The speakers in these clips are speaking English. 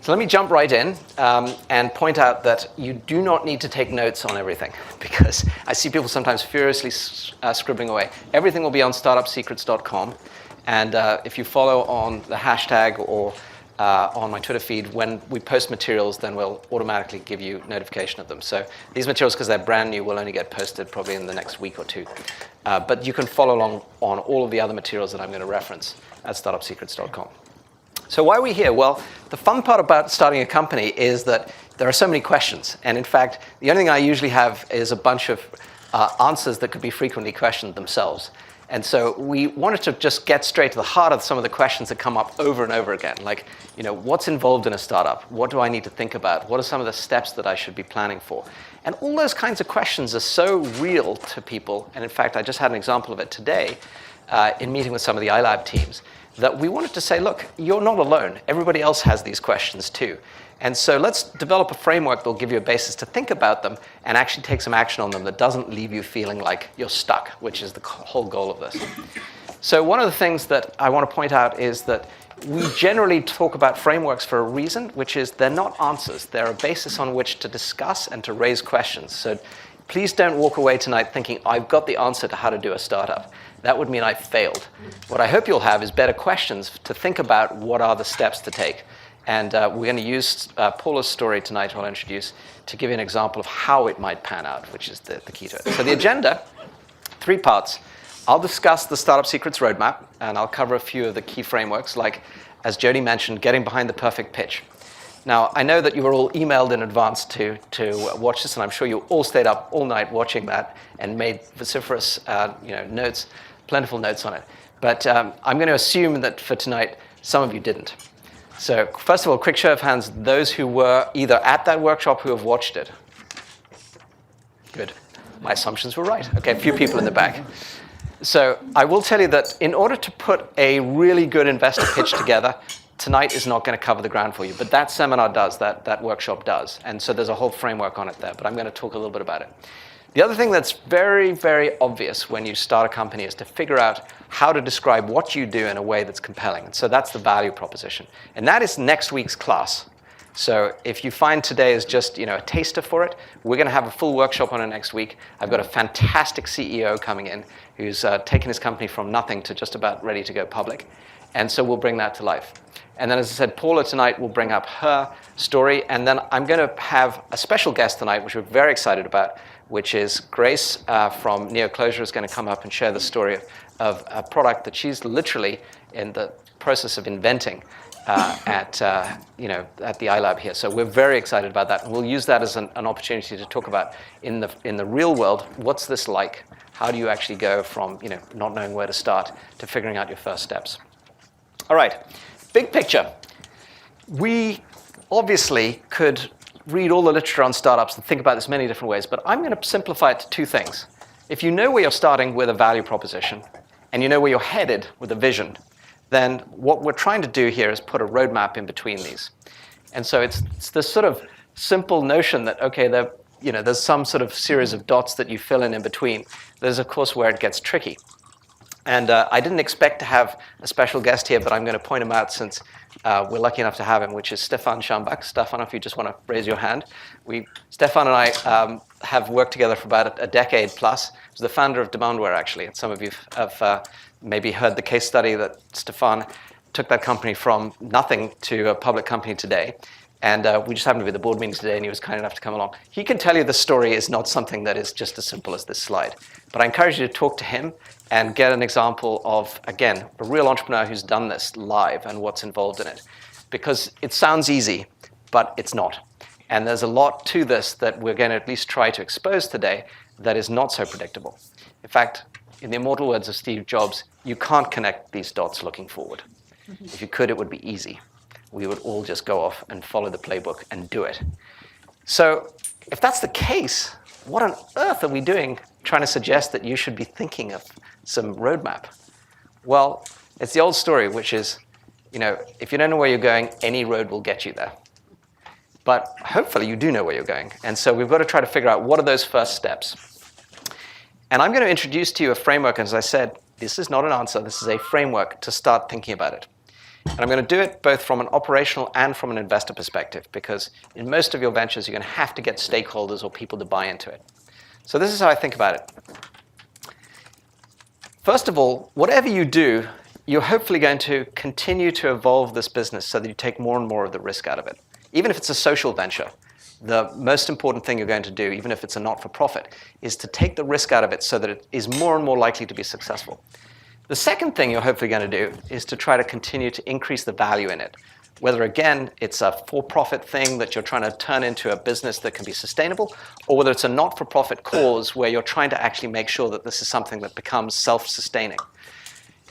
So let me jump right in and point out that you do not need to take notes on everything, because I see people sometimes furiously scribbling away. Everything will be on startupsecrets.com. And if you follow on the hashtag or on my Twitter feed, when we post materials, then we'll automatically give you notification of them. So these materials, because they're brand new, will only get posted probably in the next week or two. But you can follow along on all of the other materials that I'm going to reference at startupsecrets.com. So why are we here? Well, the fun part about starting a company is that there are so many questions. And in fact, the only thing I usually have is a bunch of answers that could be frequently questioned themselves. And so we wanted to just get straight to the heart of some of the questions that come up over and over again. Like, what's involved in a startup? What do I need to think about? What are some of the steps that I should be planning for? And all those kinds of questions are so real to people. And in fact, I just had an example of it today in meeting with some of the ilab teams, that we wanted to say, look, you're not alone. Everybody else has these questions too. And so let's develop a framework that will give you a basis to think about them and actually take some action on them that doesn't leave you feeling like you're stuck, which is the whole goal of this. So one of the things that I want to point out is that we generally talk about frameworks for a reason, which is they're not answers. They're a basis on which to discuss and to raise questions. So please don't walk away tonight thinking, I've got the answer to how to do a startup. That would mean I failed. What I hope you'll have is better questions to think about what are the steps to take. And we're going to use Paula's story tonight, I'll introduce, to give you an example of how it might pan out, which is the key to it. So the agenda, 3 parts. I'll discuss the Startup Secrets roadmap, and I'll cover a few of the key frameworks, like, as Jody mentioned, getting behind the perfect pitch. Now, I know that you were all emailed in advance to watch this, and I'm sure you all stayed up all night watching that and made vociferous notes, plentiful notes on it. But I'm going to assume that for tonight, some of you didn't. So first of all, quick show of hands, those who were either at that workshop who have watched it. Good. My assumptions were right. Okay, a few people in the back. So I will tell you that in order to put a really good investor pitch together, tonight is not going to cover the ground for you. But that seminar does, that workshop does. And so there's a whole framework on it there. But I'm going to talk a little bit about it. The other thing that's very, very obvious when you start a company is to figure out how to describe what you do in a way that's compelling. And so that's the value proposition. And that is next week's class. So if you find today is just a taster for it, we're going to have a full workshop on it next week. I've got a fantastic CEO coming in who's taken his company from nothing to just about ready to go public. And so we'll bring that to life. And then, as I said, Paula tonight will bring up her story. And then I'm going to have a special guest tonight, which we're very excited about, which is Grace from NeoClosure is going to come up and share the story of a product that she's literally in the process of inventing at the ilab here. So we're very excited about that. And we'll use that as an opportunity to talk about in the real world, what's this like? How do you actually go from not knowing where to start to figuring out your first steps? All right, big picture. We obviously could read all the literature on startups and think about this many different ways, but I'm going to simplify it to 2 things. If you know where you're starting with a value proposition, and you know where you're headed with a vision, then what we're trying to do here is put a roadmap in between these. And so it's this sort of simple notion that, okay, there's some sort of series of dots that you fill in between. There's, of course, where it gets tricky. And I didn't expect to have a special guest here, but I'm going to point him out since we're lucky enough to have him, which is Stefan Schambach. Stefan, if you just want to raise your hand. Stefan and I have worked together for about a decade plus. He's the founder of Demandware, actually. And some of you have maybe heard the case study that Stefan took that company from nothing to a public company today. And we just happened to be at the board meeting today, and he was kind enough to come along. He can tell you the story is not something that is just as simple as this slide. But I encourage you to talk to him and get an example of, again, a real entrepreneur who's done this live and what's involved in it. Because it sounds easy, but it's not. And there's a lot to this that we're going to at least try to expose today that is not so predictable. In fact, in the immortal words of Steve Jobs, you can't connect these dots looking forward. If you could, it would be easy. We would all just go off and follow the playbook and do it. So if that's the case, what on earth are we doing trying to suggest that you should be thinking of some roadmap? Well, it's the old story, which is, if you don't know where you're going, any road will get you there. But hopefully you do know where you're going. And so we've got to try to figure out what are those first steps. And I'm going to introduce to you a framework. And as I said, this is not an answer. This is a framework to start thinking about it. And I'm going to do it both from an operational and from an investor perspective, because in most of your ventures, you're going to have to get stakeholders or people to buy into it. So this is how I think about it. First of all, whatever you do, you're hopefully going to continue to evolve this business so that you take more and more of the risk out of it. Even if it's a social venture, the most important thing you're going to do, even if it's a not-for-profit, is to take the risk out of it so that it is more and more likely to be successful. The second thing you're hopefully going to do is to try to continue to increase the value in it. Whether, again, it's a for-profit thing that you're trying to turn into a business that can be sustainable, or whether it's a not-for-profit cause where you're trying to actually make sure that this is something that becomes self-sustaining.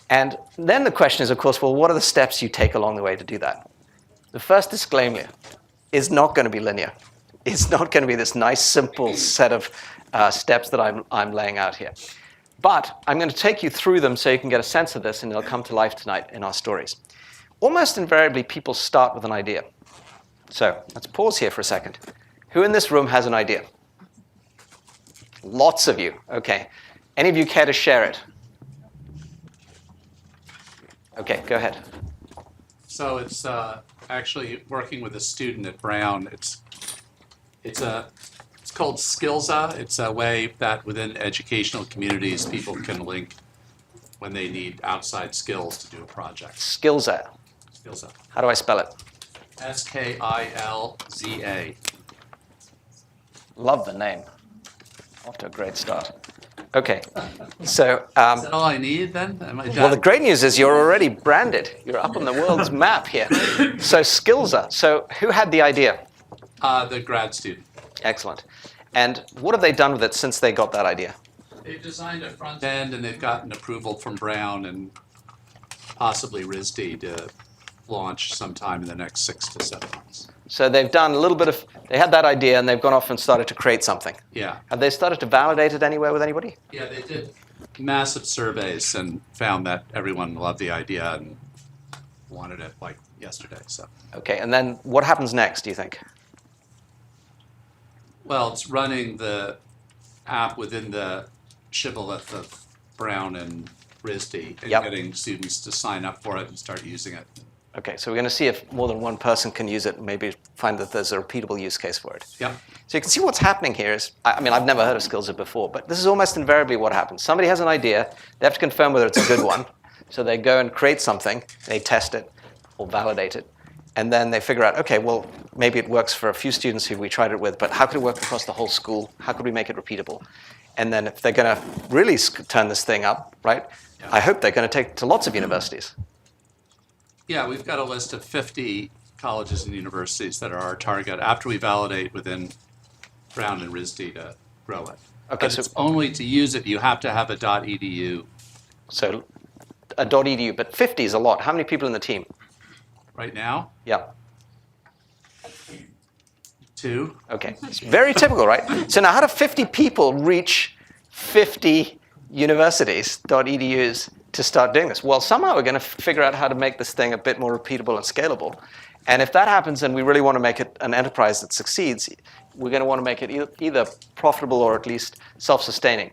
And then the question is, of course, well, what are the steps you take along the way to do that? The first disclaimer is not going to be linear. It's not going to be this nice, simple set of steps that I'm laying out here. But I'm going to take you through them so you can get a sense of this, and it'll come to life tonight in our stories. Almost invariably, people start with an idea. So let's pause here for a second. Who in this room has an idea? Lots of you. OK. Any of you care to share it? OK, go ahead. So it's actually working with a student at Brown. It's called Skillsa. It's a way that within educational communities, people can link when they need outside skills to do a project. Skillsa. Skillsa. How do I spell it? Skilza. Love the name. Off to a great start. OK, so... Is that all I need then? Well, the great news is you're already branded. You're up on the world's map here. So Skillsa. So who had the idea? The grad student. Excellent. And what have they done with it since they got that idea? They've designed a front end, and they've gotten approval from Brown and possibly RISD to launch sometime in the next 6 to 7 months. So they've done a little bit of, they had that idea and they've gone off and started to create something. Yeah. Have they started to validate it anywhere with anybody? Yeah, they did massive surveys and found that everyone loved the idea and wanted it like yesterday. So. Okay, and then what happens next, do you think? Well, it's running the app within the shibboleth of Brown and RISD and getting students to sign up for it and start using it. Okay, so we're going to see if more than one person can use it and maybe find that there's a repeatable use case for it. Yeah. So you can see what's happening here is, I mean, I've never heard of Skillsa before, but this is almost invariably what happens. Somebody has an idea, they have to confirm whether it's a good one. So they go and create something, they test it or validate it, and then they figure out, okay, well, maybe it works for a few students who we tried it with, but how could it work across the whole school? How could we make it repeatable? And then if they're going to really turn this thing up, right, yeah. I hope they're going to take it to lots of universities. Yeah, we've got a list of 50 colleges and universities that are our target after we validate within Brown and RISD to grow it. Okay, but so it's only to use it, you have to have a .edu. So a .edu, but 50 is a lot. How many people in the team? Right now? Yeah. 2. Okay, it's very typical, right? So now how do 50 people reach 50 universities, .edus, to start doing this? Well, somehow we're going to figure out how to make this thing a bit more repeatable and scalable. And if that happens and we really want to make it an enterprise that succeeds, we're going to want to make it either profitable or at least self-sustaining.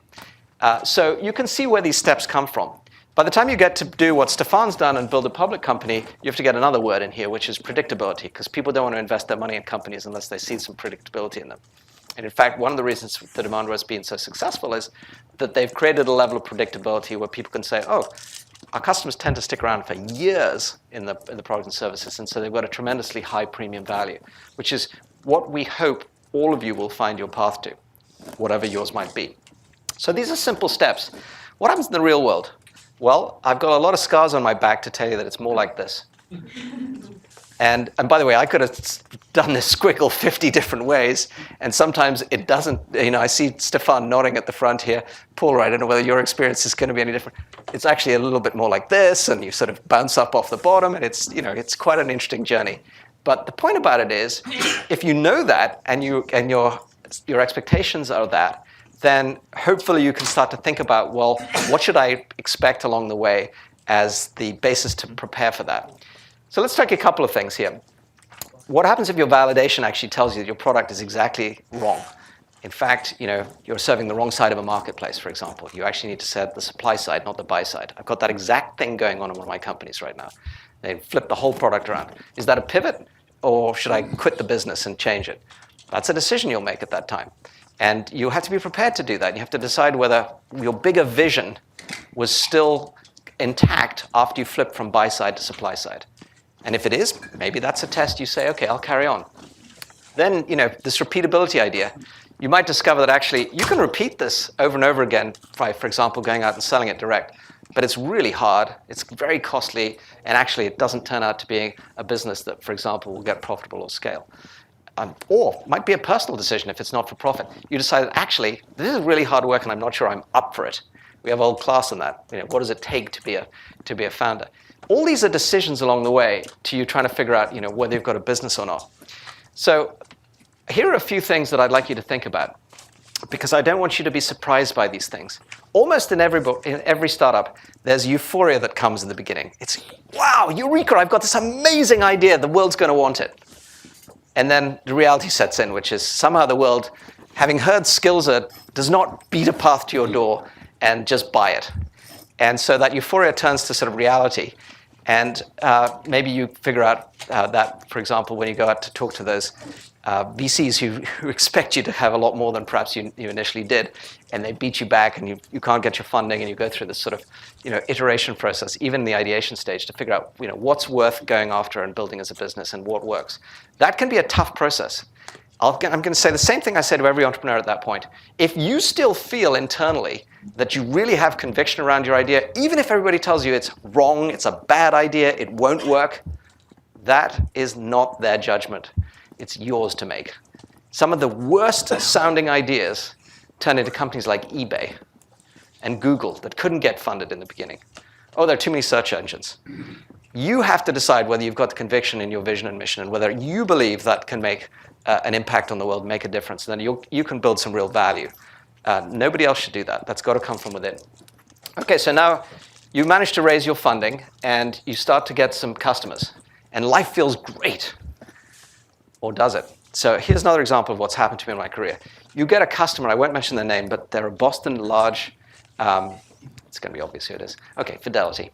So you can see where these steps come from. By the time you get to do what Stefan's done and build a public company, you have to get another word in here, which is predictability, because people don't want to invest their money in companies unless they see some predictability in them. And in fact, one of the reasons the Demandware has been so successful is that they've created a level of predictability where people can say, oh, our customers tend to stick around for years in the product and services, and so they've got a tremendously high premium value, which is what we hope all of you will find your path to, whatever yours might be. So these are simple steps. What happens in the real world? Well, I've got a lot of scars on my back to tell you that it's more like this. And by the way, I could have done this squiggle 50 different ways, and sometimes it doesn't. You know, I see Stefan nodding at the front here. Paul, I don't know whether your experience is going to be any different. It's actually a little bit more like this, and you sort of bounce up off the bottom, and it's, you know, it's quite an interesting journey. But the point about it is, if you know that and your expectations are that, then hopefully you can start to think about, well, what should I expect along the way as the basis to prepare for that? So let's take a couple of things here. What happens if your validation actually tells you that your product is exactly wrong? In fact, you know, you're serving the wrong side of a marketplace, for example. You actually need to serve the supply side, not the buy side. I've got that exact thing going on in one of my companies right now. They flip the whole product around. Is that a pivot, or should I quit the business and change it? That's a decision you'll make at that time. And you have to be prepared to do that. You have to decide whether your bigger vision was still intact after you flip from buy side to supply side. And if it is, maybe that's a test you say, okay, I'll carry on. Then, this repeatability idea, you might discover that actually you can repeat this over and over again by, for example, going out and selling it direct. But it's really hard, it's very costly, and actually it doesn't turn out to be a business that, for example, will get profitable or scale. Or might be a personal decision if it's not for profit. You decide that actually, this is really hard work and I'm not sure I'm up for it. We have a whole class on that. What does it take to be a founder? All these are decisions along the way to you trying to figure out whether you've got a business or not. So here are a few things that I'd like you to think about, because I don't want you to be surprised by these things. Almost in every startup, there's euphoria that comes in the beginning. It's, wow, eureka, I've got this amazing idea, the world's going to want it. And then the reality sets in, which is somehow the world, having heard Skillset, does not beat a path to your door and just buy it. And so that euphoria turns to sort of reality. And maybe you figure out that, for example, when you go out to talk to those VCs who expect you to have a lot more than perhaps you initially did, and they beat you back and you can't get your funding, and you go through this sort of iteration process, even in the ideation stage, to figure out what's worth going after and building as a business and what works. That can be a tough process. I'm going to say the same thing I say to every entrepreneur at that point. If you still feel internally that you really have conviction around your idea, even if everybody tells you it's wrong, it's a bad idea, it won't work, that is not their judgment. It's yours to make. Some of the worst sounding ideas turn into companies like eBay and Google that couldn't get funded in the beginning. Oh, there are too many search engines. You have to decide whether you've got the conviction in your vision and mission and whether you believe that can make an impact on the world, make a difference. Then you can build some real value. Nobody else should do that. That's got to come from within. Okay, so now you manage to raise your funding and you start to get some customers. And life feels great. Or does it? So here's another example of what's happened to me in my career. You get a customer, I won't mention their name, but they're a Boston large, it's going to be obvious who it is. Okay, Fidelity.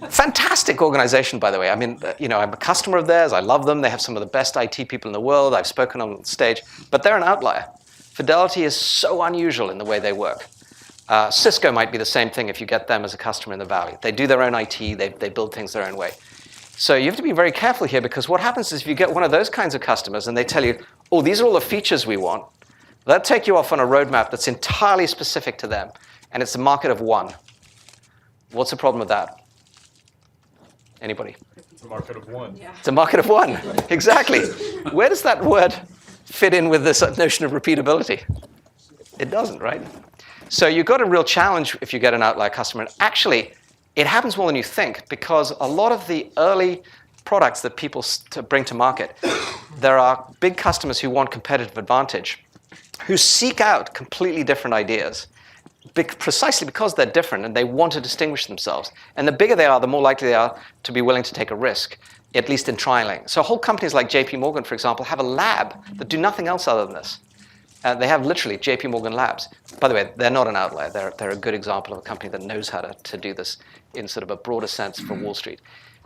Fantastic organization, by the way. I mean, I'm a customer of theirs. I love them. They have some of the best IT people in the world. I've spoken on stage, but they're an outlier. Fidelity is so unusual in the way they work. Cisco might be the same thing if you get them as a customer in the Valley. They do their own IT. They build things their own way. So you have to be very careful here, because what happens is if you get one of those kinds of customers and they tell you, oh, these are all the features we want, they'll take you off on a roadmap that's entirely specific to them, and it's a market of one. What's the problem with that? Anybody? It's a market of one. Yeah. It's a market of one, exactly. Where does that word fit in with this notion of repeatability? It doesn't, right? So you've got a real challenge if you get an outlier customer. And actually, it happens more than you think, because a lot of the early products that people bring to market, there are big customers who want competitive advantage, who seek out completely different ideas, precisely because they're different and they want to distinguish themselves. And the bigger they are, the more likely they are to be willing to take a risk, at least in trialing. So whole companies like JP Morgan, for example, have a lab that do nothing else other than this. They have literally JP Morgan labs. By the way, they're not an outlier. They're a good example of a company that knows how to do this in sort of a broader sense for Wall Street.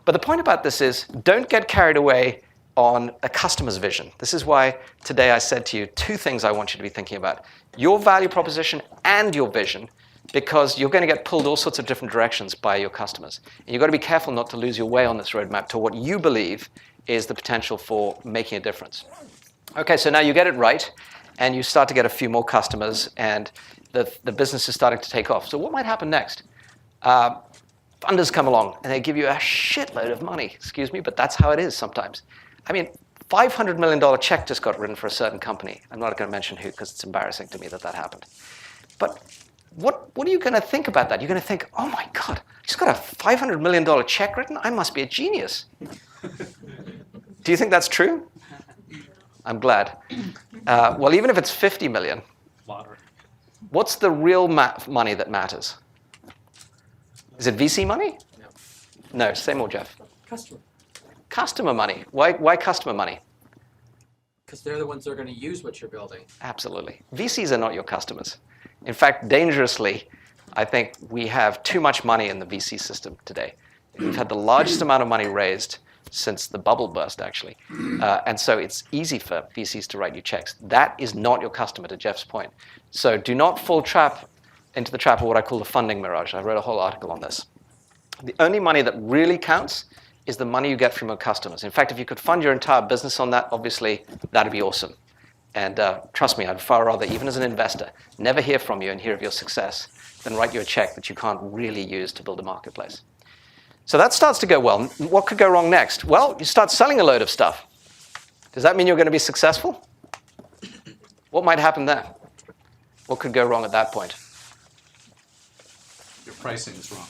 But the point about this is, don't get carried away on a customer's vision. This is why today I said to you two things I want you to be thinking about. Your value proposition and your vision, because you're going to get pulled all sorts of different directions by your customers. And you've got to be careful not to lose your way on this roadmap to what you believe is the potential for making a difference. Okay, so now you get it right, and you start to get a few more customers, and the business is starting to take off. So what might happen next? Funders come along, and they give you a shitload of money. Excuse me, but that's how it is sometimes. I mean, $500 million check just got written for a certain company. I'm not going to mention who, because it's embarrassing to me that happened. But what are you going to think about that? You're going to think, oh my God, I just got a $500 million check written? I must be a genius. Do you think that's true? I'm glad. Well, even if it's 50 million, Lottery. what's the real money that matters? Is it VC money? No, say more, Jeff. Customer. Customer money. Why customer money? Because they're the ones that are going to use what you're building. Absolutely. VCs are not your customers. In fact, dangerously, I think we have too much money in the VC system today. We've had the largest amount of money raised since the bubble burst, actually. And so it's easy for VCs to write you checks. That is not your customer, to Jeff's point. So do not fall into the trap of what I call the funding mirage. I wrote a whole article on this. The only money that really counts is the money you get from your customers. In fact, if you could fund your entire business on that, obviously, that'd be awesome. And trust me, I'd far rather, even as an investor, never hear from you and hear of your success than write you a check that you can't really use to build a marketplace. So that starts to go well. What could go wrong next? Well, you start selling a load of stuff. Does that mean you're going to be successful? What might happen there? What could go wrong at that point? Your pricing is wrong.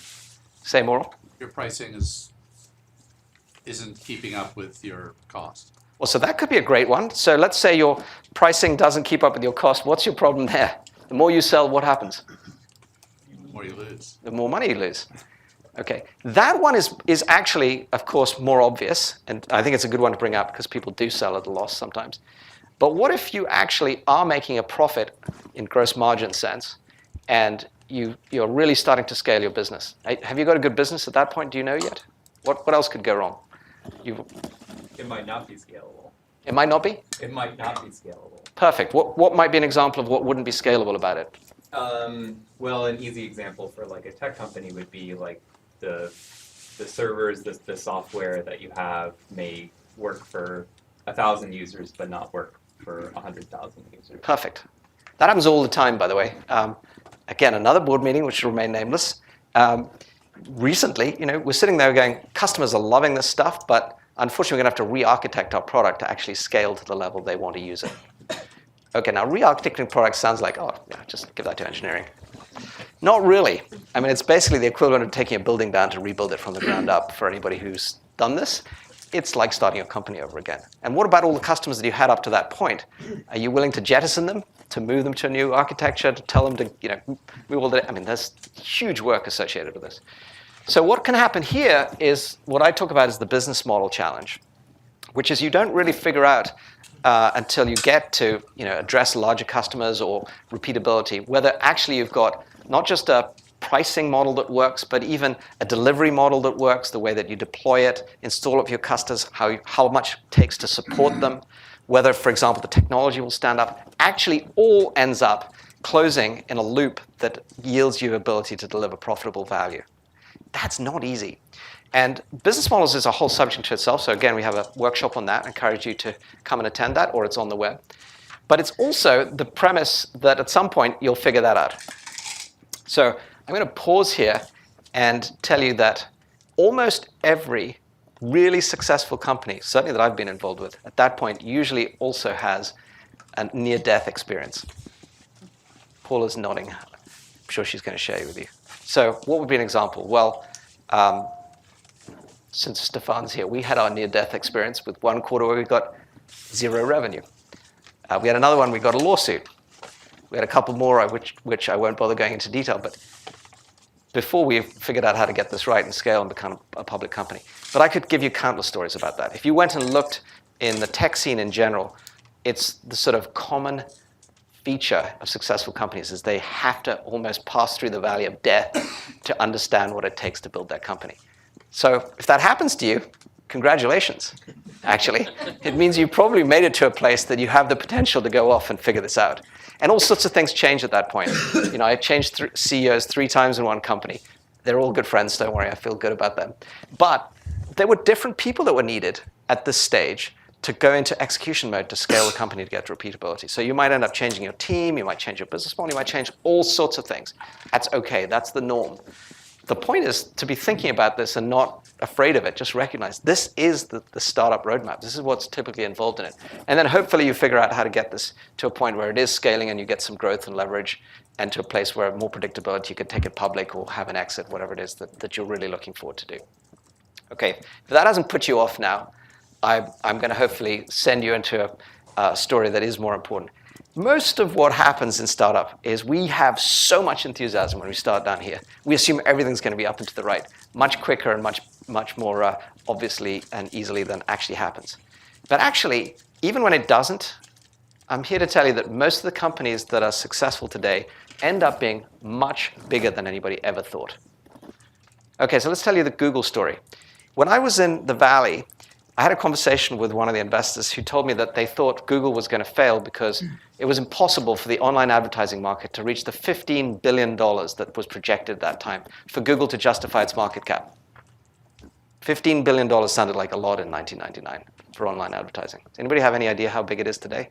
Say more. Your pricing isn't keeping up with your cost. Well, so that could be a great one. So let's say your pricing doesn't keep up with your cost. What's your problem there? The more you sell, what happens? The more you lose. The more money you lose. Okay, that one is actually, of course, more obvious, and I think it's a good one to bring up because people do sell at a loss sometimes. But what if you actually are making a profit in gross margin sense, and you're really starting to scale your business? Have you got a good business at that point? Do you know yet? What else could go wrong? It might not be scalable. It might not be? It might not be scalable. Perfect. What might be an example of what wouldn't be scalable about it? Well, an easy example for like a tech company would be like the servers, the software that you have may work for 1,000 users, but not work for 100,000 users. Perfect. That happens all the time, by the way. Again, another board meeting, which will remain nameless. Recently, we're sitting there going, customers are loving this stuff, but unfortunately, we're going to have to re-architect our product to actually scale to the level they want to use it. Okay, now re-architecting products sounds like, oh, yeah, just give that to engineering. Not really. I mean, it's basically the equivalent of taking a building down to rebuild it from the ground up for anybody who's done this. It's like starting a company over again. And what about all the customers that you had up to that point? Are you willing to jettison them, to move them to a new architecture, to tell them to, move all the, I mean, there's huge work associated with this. So what can happen here is what I talk about is the business model challenge, which is you don't really figure out until you get to address larger customers or repeatability, whether actually you've got not just a pricing model that works, but even a delivery model that works, the way that you deploy it, install it for your customers, how much it takes to support them, whether, for example, the technology will stand up, actually all ends up closing in a loop that yields you ability to deliver profitable value. That's not easy. And business models is a whole subject to itself. So again, we have a workshop on that. I encourage you to come and attend that, or it's on the web. But it's also the premise that at some point you'll figure that out. So I'm going to pause here and tell you that almost every really successful company, certainly that I've been involved with, at that point usually also has a near-death experience. Paula's nodding. I'm sure she's going to share it with you. So what would be an example? Well, since Stefan's here, we had our near-death experience with one quarter where we got 0 revenue. We had another one, we got a lawsuit. We had a couple more, which I won't bother going into detail, but before we figured out how to get this right and scale and become a public company. But I could give you countless stories about that. If you went and looked in the tech scene in general, it's the sort of common feature of successful companies is they have to almost pass through the valley of death to understand what it takes to build their company. So if that happens to you, congratulations, actually. It means you probably made it to a place that you have the potential to go off and figure this out. And all sorts of things change at that point. I changed CEOs 3 times in one company. They're all good friends, don't worry, I feel good about them. But there were different people that were needed at this stage to go into execution mode to scale the company to get to repeatability. So you might end up changing your team, you might change your business model, you might change all sorts of things. That's okay, that's the norm. The point is to be thinking about this and not afraid of it. Just recognize this is the startup roadmap. This is what's typically involved in it. And then hopefully you figure out how to get this to a point where it is scaling and you get some growth and leverage and to a place where more predictability, you can take it public or have an exit, whatever it is that you're really looking forward to do. Okay, if that hasn't put you off now, I'm going to hopefully send you into a story that is more important. Most of what happens in startup is we have so much enthusiasm when we start down here. We assume everything's going to be up and to the right, much quicker and much more obviously and easily than actually happens. But actually, even when it doesn't, I'm here to tell you that most of the companies that are successful today end up being much bigger than anybody ever thought. Okay, so let's tell you the Google story. When I was in the Valley, I had a conversation with one of the investors who told me that they thought Google was going to fail because it was impossible for the online advertising market to reach the $15 billion that was projected at that time for Google to justify its market cap. $15 billion sounded like a lot in 1999 for online advertising. Does anybody have any idea how big it is today?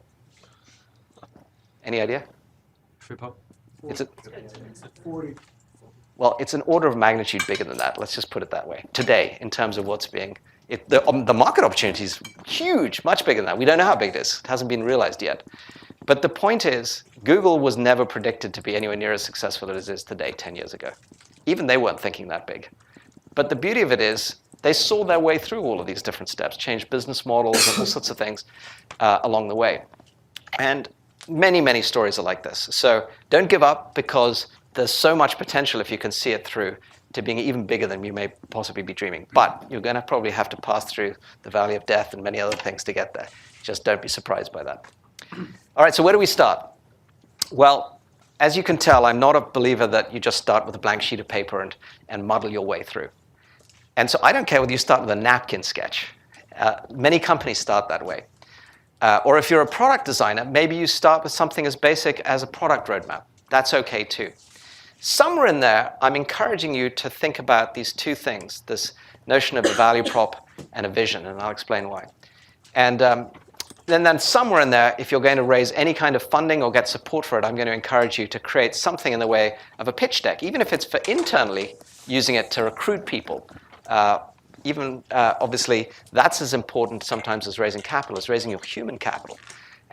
Any idea? It's a, 40. well, it's an order of magnitude bigger than that. Let's just put it that way. Today, in terms of what's being, the market opportunity is huge, much bigger than that. We don't know how big it is. It hasn't been realized yet. But the point is, Google was never predicted to be anywhere near as successful as it is today 10 years ago. Even they weren't thinking that big. But the beauty of it is, they saw their way through all of these different steps, changed business models and all sorts of things along the way. And many, many stories are like this. So don't give up, because there's so much potential if you can see it through to being even bigger than you may possibly be dreaming. But you're going to probably have to pass through the valley of death and many other things to get there. Just don't be surprised by that. All right, so where do we start? Well, as you can tell, I'm not a believer that you just start with a blank sheet of paper and muddle your way through. And so I don't care whether you start with a napkin sketch. Many companies start that way. Or if you're a product designer, maybe you start with something as basic as a product roadmap. That's okay too. Somewhere in there, I'm encouraging you to think about these two things, this notion of a value prop and a vision, and I'll explain why. And then somewhere in there, if you're going to raise any kind of funding or get support for it, I'm going to encourage you to create something in the way of a pitch deck, even if it's for internally using it to recruit people. Obviously, that's as important sometimes as raising capital, as raising your human capital.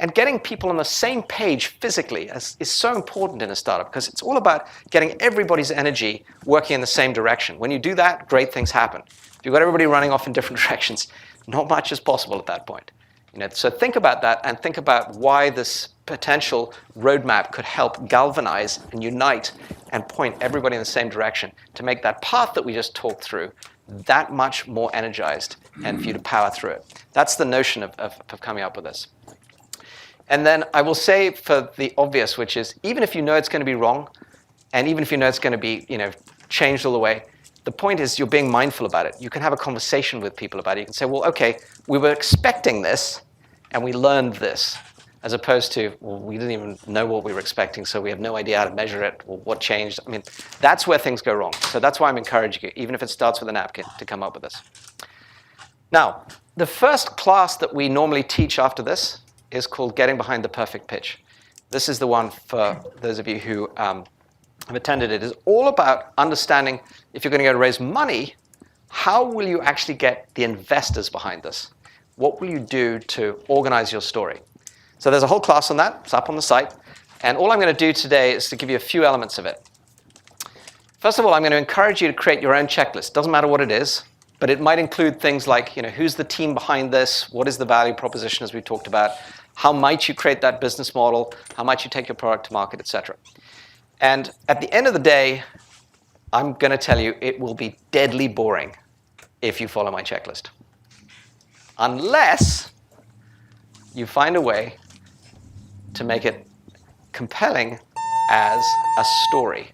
And getting people on the same page physically is so important in a startup, because it's all about getting everybody's energy working in the same direction. When you do that, great things happen. If you've got everybody running off in different directions, not much is possible at that point. So think about that, and think about why this potential roadmap could help galvanize and unite and point everybody in the same direction to make that path that we just talked through that much more energized and for you to power through it. That's the notion of coming up with this. And then I will say for the obvious, which is, even if you know it's going to be wrong, and even if you know it's going to be changed all the way, the point is you're being mindful about it. You can have a conversation with people about it. You can say, well, okay, we were expecting this, and we learned this, as opposed to, well, we didn't even know what we were expecting, so we have no idea how to measure it, or what changed. I mean, that's where things go wrong. So that's why I'm encouraging you, even if it starts with a napkin, to come up with this. Now, the first class that we normally teach after this is called Getting Behind the Perfect Pitch. This is the one for those of you who have attended it. It's all about understanding, if you're going to go to raise money, how will you actually get the investors behind this? What will you do to organize your story? So there's a whole class on that. It's up on the site. And all I'm going to do today is to give you a few elements of it. First of all, I'm going to encourage you to create your own checklist. Doesn't matter what it is, but it might include things like, who's the team behind this? What is the value proposition, as we talked about? How might you create that business model? How might you take your product to market, et cetera? And at the end of the day, I'm going to tell you it will be deadly boring if you follow my checklist. Unless you find a way to make it compelling as a story.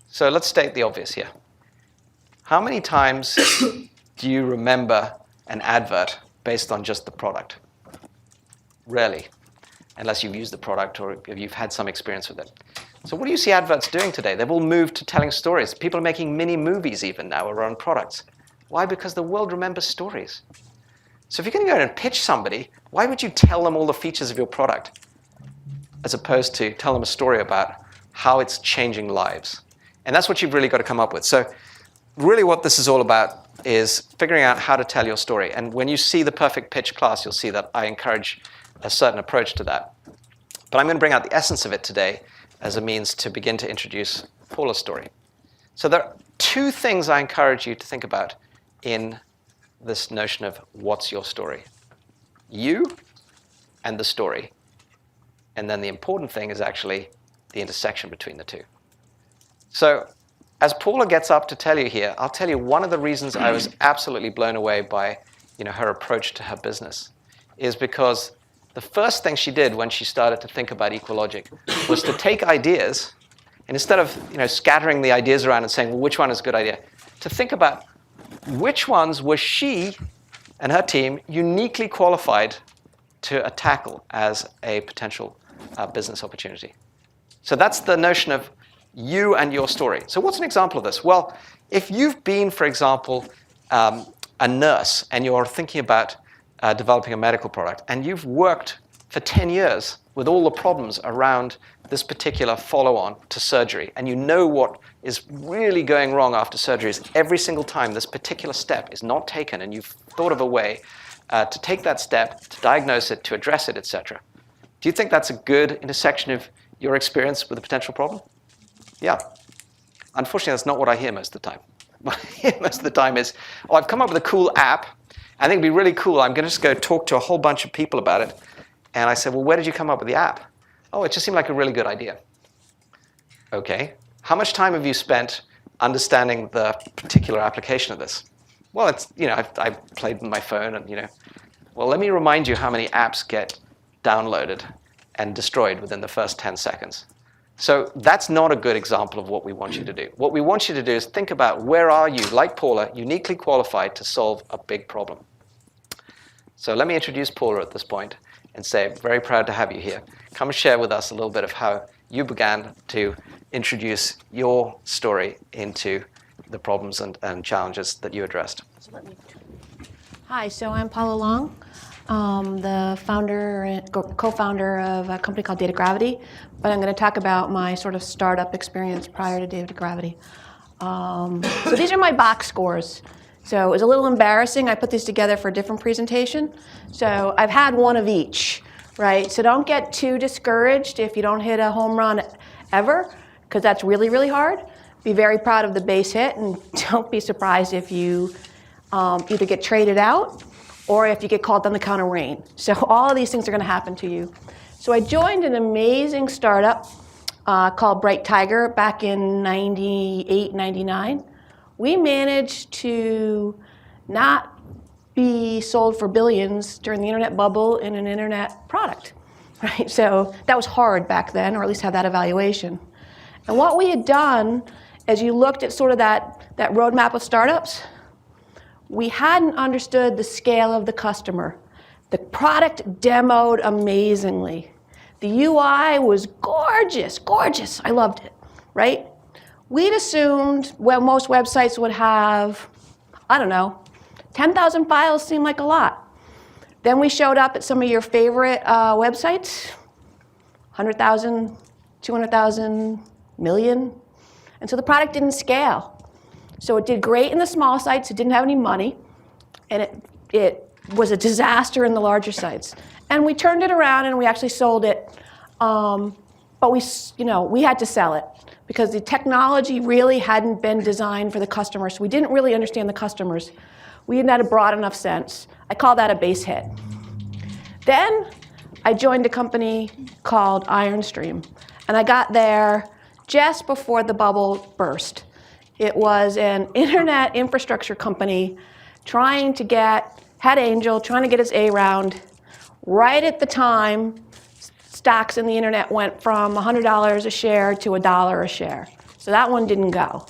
So let's state the obvious here. How many times do you remember an advert based on just the product? Rarely, unless you've used the product or if you've had some experience with it. So what do you see adverts doing today? They've all moved to telling stories. People are making mini movies even now around products. Why? Because the world remembers stories. So if you're going to go and pitch somebody, why would you tell them all the features of your product as opposed to tell them a story about how it's changing lives? And that's what you've really got to come up with. So really what this is all about is figuring out how to tell your story. And when you see the perfect pitch class, you'll see that I encourage a certain approach to that. But I'm going to bring out the essence of it today as a means to begin to introduce Paula's story. So there are two things I encourage you to think about in this notion of what's your story. You and the story. And then the important thing is actually the intersection between the two. So as Paula gets up to tell you here, I'll tell you one of the reasons I was absolutely blown away by her approach to her business is because the first thing she did when she started to think about Equalogic was to take ideas, and instead of scattering the ideas around and saying, well, which one is a good idea, to think about which ones were she and her team uniquely qualified to tackle as a potential business opportunity. So that's the notion of you and your story. So what's an example of this? Well, if you've been, for example, a nurse and you're thinking about developing a medical product, and you've worked for 10 years with all the problems around this particular follow-on to surgery, and you know what is really going wrong after surgery is every single time this particular step is not taken, and you've thought of a way to take that step, to diagnose it, to address it, etc. Do you think that's a good intersection of your experience with a potential problem? Yeah. Unfortunately, that's not what I hear most of the time. What I hear most of the time is, oh, I've come up with a cool app. I think it'd be really cool. I'm going to just go talk to a whole bunch of people about it. And I said, well, where did you come up with the app? Oh, it just seemed like a really good idea. Okay. How much time have you spent understanding the particular application of this? Well, it's, I played with my phone and, well, let me remind you how many apps get downloaded and destroyed within the first 10 seconds. So that's not a good example of what we want you to do. What we want you to do is think about where are you, like Paula, uniquely qualified to solve a big problem. So let me introduce Paula at this point and say, I'm very proud to have you here. Come and share with us a little bit of how you began to introduce your story into the problems and challenges that you addressed. Hi, so I'm Paula Long, the founder and co-founder of a company called Data Gravity, but I'm going to talk about my sort of startup experience prior to Data Gravity. So these are my box scores. So it was a little embarrassing. I put these together for a different presentation. So I've had one of each, right? So don't get too discouraged if you don't hit a home run ever, because that's really, really hard. Be very proud of the base hit, and don't be surprised if you either get traded out or if you get called on the count of rain. So all of these things are going to happen to you. So I joined an amazing startup called Bright Tiger back in 98, 99. We managed to not be sold for billions during the internet bubble in an internet product, right? So that was hard back then, or at least have that evaluation. And what we had done, as you looked at sort of that roadmap of startups, we hadn't understood the scale of the customer. The product demoed amazingly. The UI was gorgeous, gorgeous. I loved it, right? We'd assumed, well, most websites would have, 10,000 files seemed like a lot. Then we showed up at some of your favorite websites, 100,000, 200,000, million. And so the product didn't scale. So it did great in the small sites. It didn't have any money. And it was a disaster in the larger sites. And we turned it around and we actually sold it. But we had to sell it because the technology really hadn't been designed for the customer. So we didn't really understand the customers. We didn't have a broad enough sense. I call that a base hit. Then I joined a company called IronStream. And I got there just before the bubble burst. It was an internet infrastructure company trying to get its A round. Right at the time, stocks in the internet went from $100 a share to $1 a share. So that one didn't go.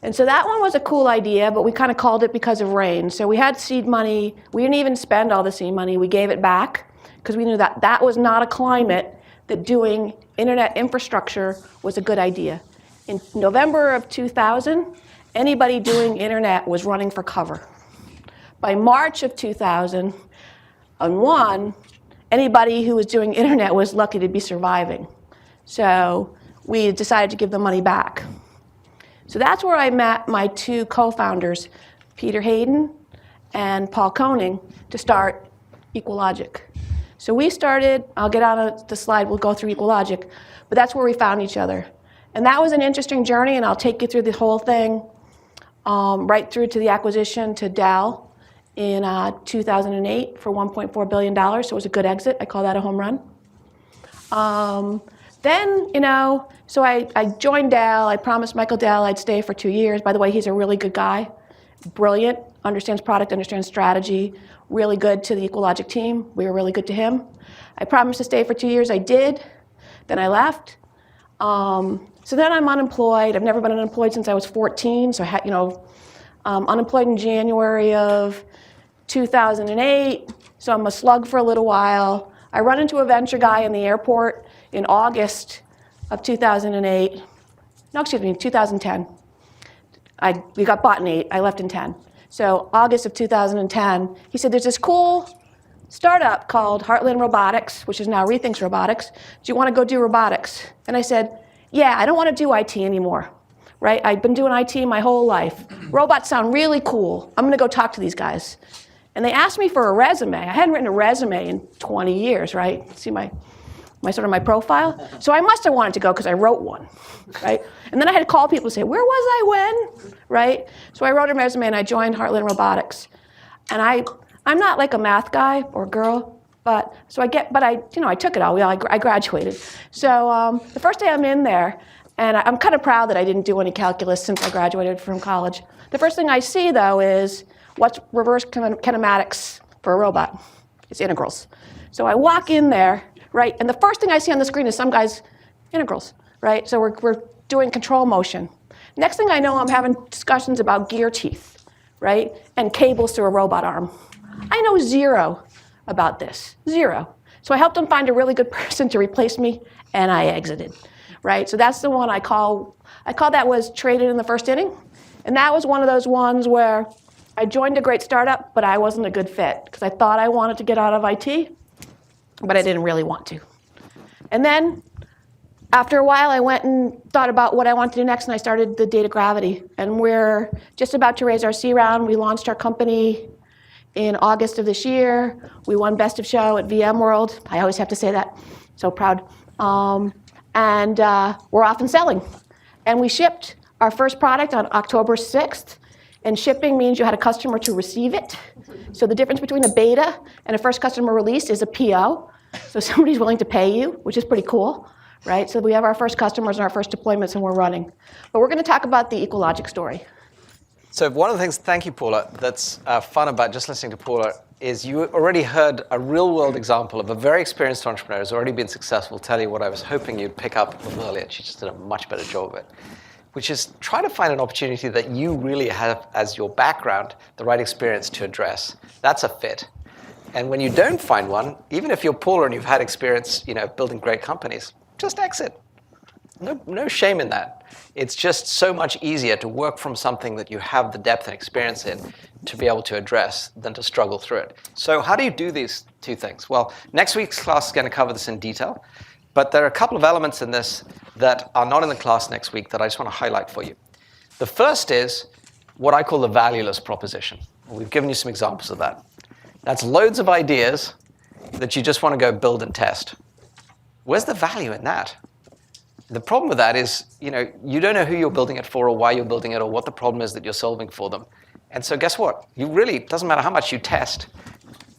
And so that one was a cool idea, but we kind of called it because of rain. So we had seed money. We didn't even spend all the seed money. We gave it back because we knew that that was not a climate that doing internet infrastructure was a good idea. In November of 2000, anybody doing internet was running for cover. By March of 2001, anybody who was doing internet was lucky to be surviving. So we decided to give the money back. So that's where I met my two co-founders, Peter Hayden and Paul Koning, to start EqualLogic. So we started, I'll get on the slide, we'll go through EqualLogic, but that's where we found each other. And that was an interesting journey, and I'll take you through the whole thing, right through to the acquisition to Dell in 2008 for $1.4 billion, so it was a good exit. I call that a home run. So I joined Dell. I promised Michael Dell I'd stay for 2 years. By the way, he's a really good guy, brilliant, understands product, understands strategy, really good to the EqualLogic team. We were really good to him. I promised to stay for 2 years. I did. Then I left. So then I'm unemployed. I've never been unemployed since I was 14. So I had, unemployed in January of 2008. So I'm a slug for a little while. I run into a venture guy in the airport in August of 2008. No, excuse me, 2010. We got bought in 8. I left in 10. So August of 2010, he said, there's this cool startup called Heartland Robotics, which is now Rethinks Robotics. Do you want to go do robotics? And I said, yeah, I don't want to do IT anymore, right? I've been doing IT my whole life. Robots sound really cool. I'm going to go talk to these guys. And they asked me for a resume. I hadn't written a resume in 20 years, right? See my profile? So I must have wanted to go because I wrote one, right? And then I had to call people and say, where was I when, right? So I wrote a resume and I joined Heartland Robotics. And I'm not like a math guy or girl, but I took it all. I graduated. So the first day I'm in there, and I'm kind of proud that I didn't do any calculus since I graduated from college. The first thing I see, though, is what's reverse kinematics for a robot? It's integrals. So I walk in there, right, and the first thing I see on the screen is some guy's integrals, right? So we're doing control motion. Next thing I know, I'm having discussions about gear teeth, right, and cables to a robot arm. I know zero about this, zero. So I helped them find a really good person to replace me, and I exited, right? So that's the one I call that was traded in the first inning. And that was one of those ones where I joined a great startup, but I wasn't a good fit because I thought I wanted to get out of IT, but I didn't really want to. And then after a while, I went and thought about what I wanted to do next, and I started the Data Gravity. And we're just about to raise our C round. We launched our company in August of this year. We won Best of Show at VMworld. I always have to say that. So proud. And we're off and selling. And we shipped our first product on October 6th. And shipping means you had a customer to receive it. So the difference between a beta and a first customer release is a PO. So somebody's willing to pay you, which is pretty cool, right? So we have our first customers and our first deployments, and we're running. But we're going to talk about the EqualLogic story. So one of the things, thank you, Paula, that's fun about just listening to Paula is you already heard a real-world example of a very experienced entrepreneur who's already been successful tell you what I was hoping you'd pick up a little earlier. She just did a much better job of it, which is try to find an opportunity that you really have as your background, the right experience to address. That's a fit. And when you don't find one, even if you're Paula and you've had experience, building great companies, just exit. No shame in that. It's just so much easier to work from something that you have the depth and experience in to be able to address than to struggle through it. So how do you do these two things? Well, next week's class is going to cover this in detail, but there are a couple of elements in this that are not in the class next week that I just want to highlight for you. The first is what I call the valueless proposition. We've given you some examples of that. That's loads of ideas that you just want to go build and test. Where's the value in that? The problem with that is, you don't know who you're building it for or why you're building it or what the problem is that you're solving for them. And so guess what? It doesn't matter how much you test.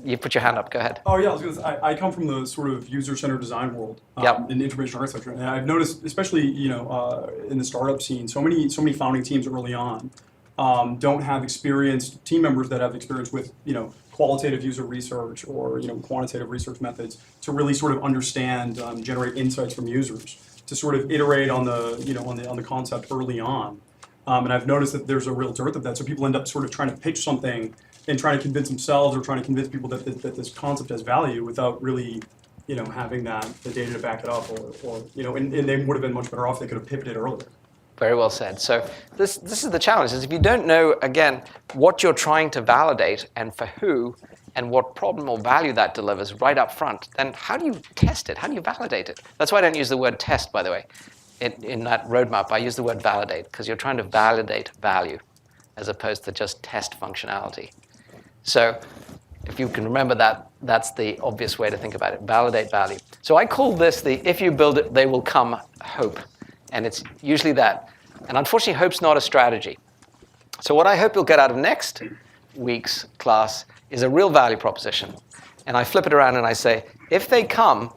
You put your hand up, go ahead. Oh yeah, I come from the sort of user-centered design world in information architecture. And I've noticed, especially, in the startup scene, so many founding teams early on don't have experienced team members that have experience with, qualitative user research or, quantitative research methods to really sort of understand, generate insights from users, to sort of iterate on the, on the concept early on. And I've noticed that there's a real dearth of that. So people end up sort of trying to pitch something and trying to convince themselves or trying to convince people that this concept has value without really, having the data to back it up or and they would have been much better off. They could have pivoted earlier. Very well said. So this is the challenge, is if you don't know, again, what you're trying to validate and for who and what problem or value that delivers right up front, then how do you test it? How do you validate it? That's why I don't use the word test, by the way. In that roadmap, I use the word validate because you're trying to validate value as opposed to just test functionality. So if you can remember that, that's the obvious way to think about it, validate value. So I call this the if you build it, they will come hope. And it's usually that. And unfortunately, hope's not a strategy. So what I hope you'll get out of next week's class is a real value proposition. And I flip it around and I say, if they come,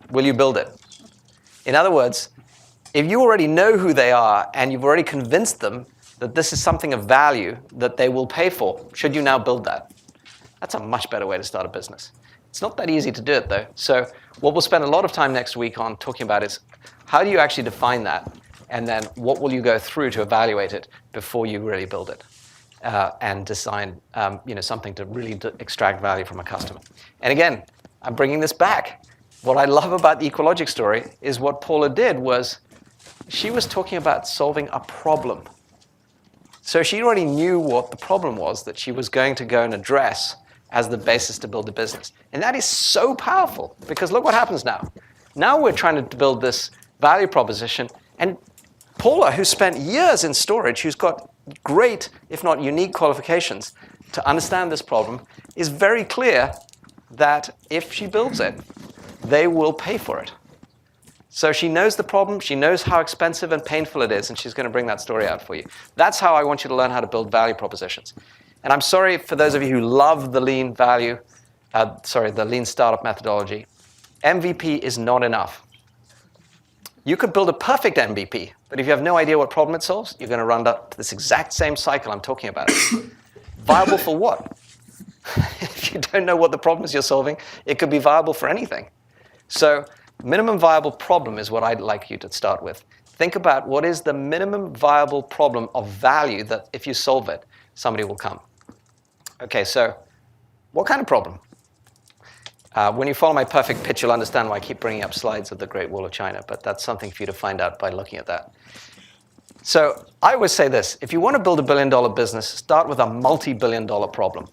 will you build it? In other words, if you already know who they are and you've already convinced them that this is something of value that they will pay for, should you now build that? That's a much better way to start a business. It's not that easy to do it, though. So what we'll spend a lot of time next week on talking about is How do you actually define that? And then what will you go through to evaluate it before you really build it and design something to really extract value from a customer? And again, I'm bringing this back. What I love about the Equalogic story is what Paula did was she was talking about solving a problem. So she already knew what the problem was that she was going to go and address as the basis to build the business. And that is so powerful, because look what happens now. Now we're trying to build this value proposition, and Paula, who spent years in storage, who's got great, if not unique qualifications to understand this problem, is very clear that if she builds it, they will pay for it. So she knows the problem, she knows how expensive and painful it is, and she's going to bring that story out for you. That's how I want you to learn how to build value propositions. And I'm sorry for those of you who love the lean the lean startup methodology. MVP is not enough. You could build a perfect MVP, but if you have no idea what problem it solves, you're going to run up to this exact same cycle I'm talking about. Viable for what? If you don't know what the problems you're solving, it could be viable for anything. So minimum viable problem is what I'd like you to start with. Think about what is the minimum viable problem of value that if you solve it, somebody will come. Okay, so what kind of problem? When you follow my perfect pitch, you'll understand why I keep bringing up slides of the Great Wall of China, but that's something for you to find out by looking at that. So I always say this, if you want to build a billion-dollar business, start with a multi-billion-dollar problem.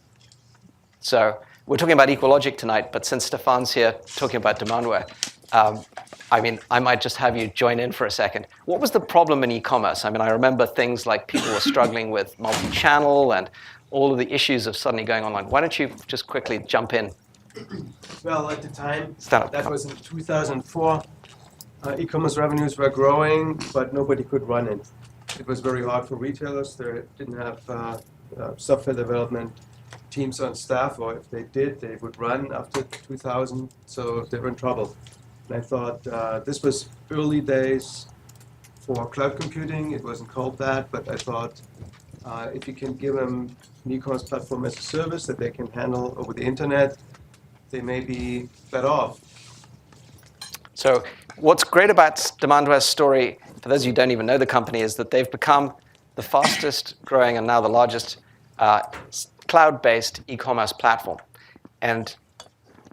So we're talking about Equalogic tonight, but since Stefan's here talking about Demandware, I might just have you join in for a second. What was the problem in e-commerce? I remember things like people were struggling with multi-channel and all of the issues of suddenly going online. Why don't you just quickly jump in? Well, at the time, that was in 2004, e-commerce revenues were growing, but nobody could run it. It was very hard for retailers. They didn't have software development teams on staff, or if they did, they would run after 2000, so they were in trouble. And I thought this was early days for cloud computing. It wasn't called that, but I thought if you can give them an e-commerce platform as a service that they can handle over the internet, they may be better off. So what's great about Demandware's story, for those of you who don't even know the company, is that they've become the fastest growing and now the largest cloud-based e-commerce platform. And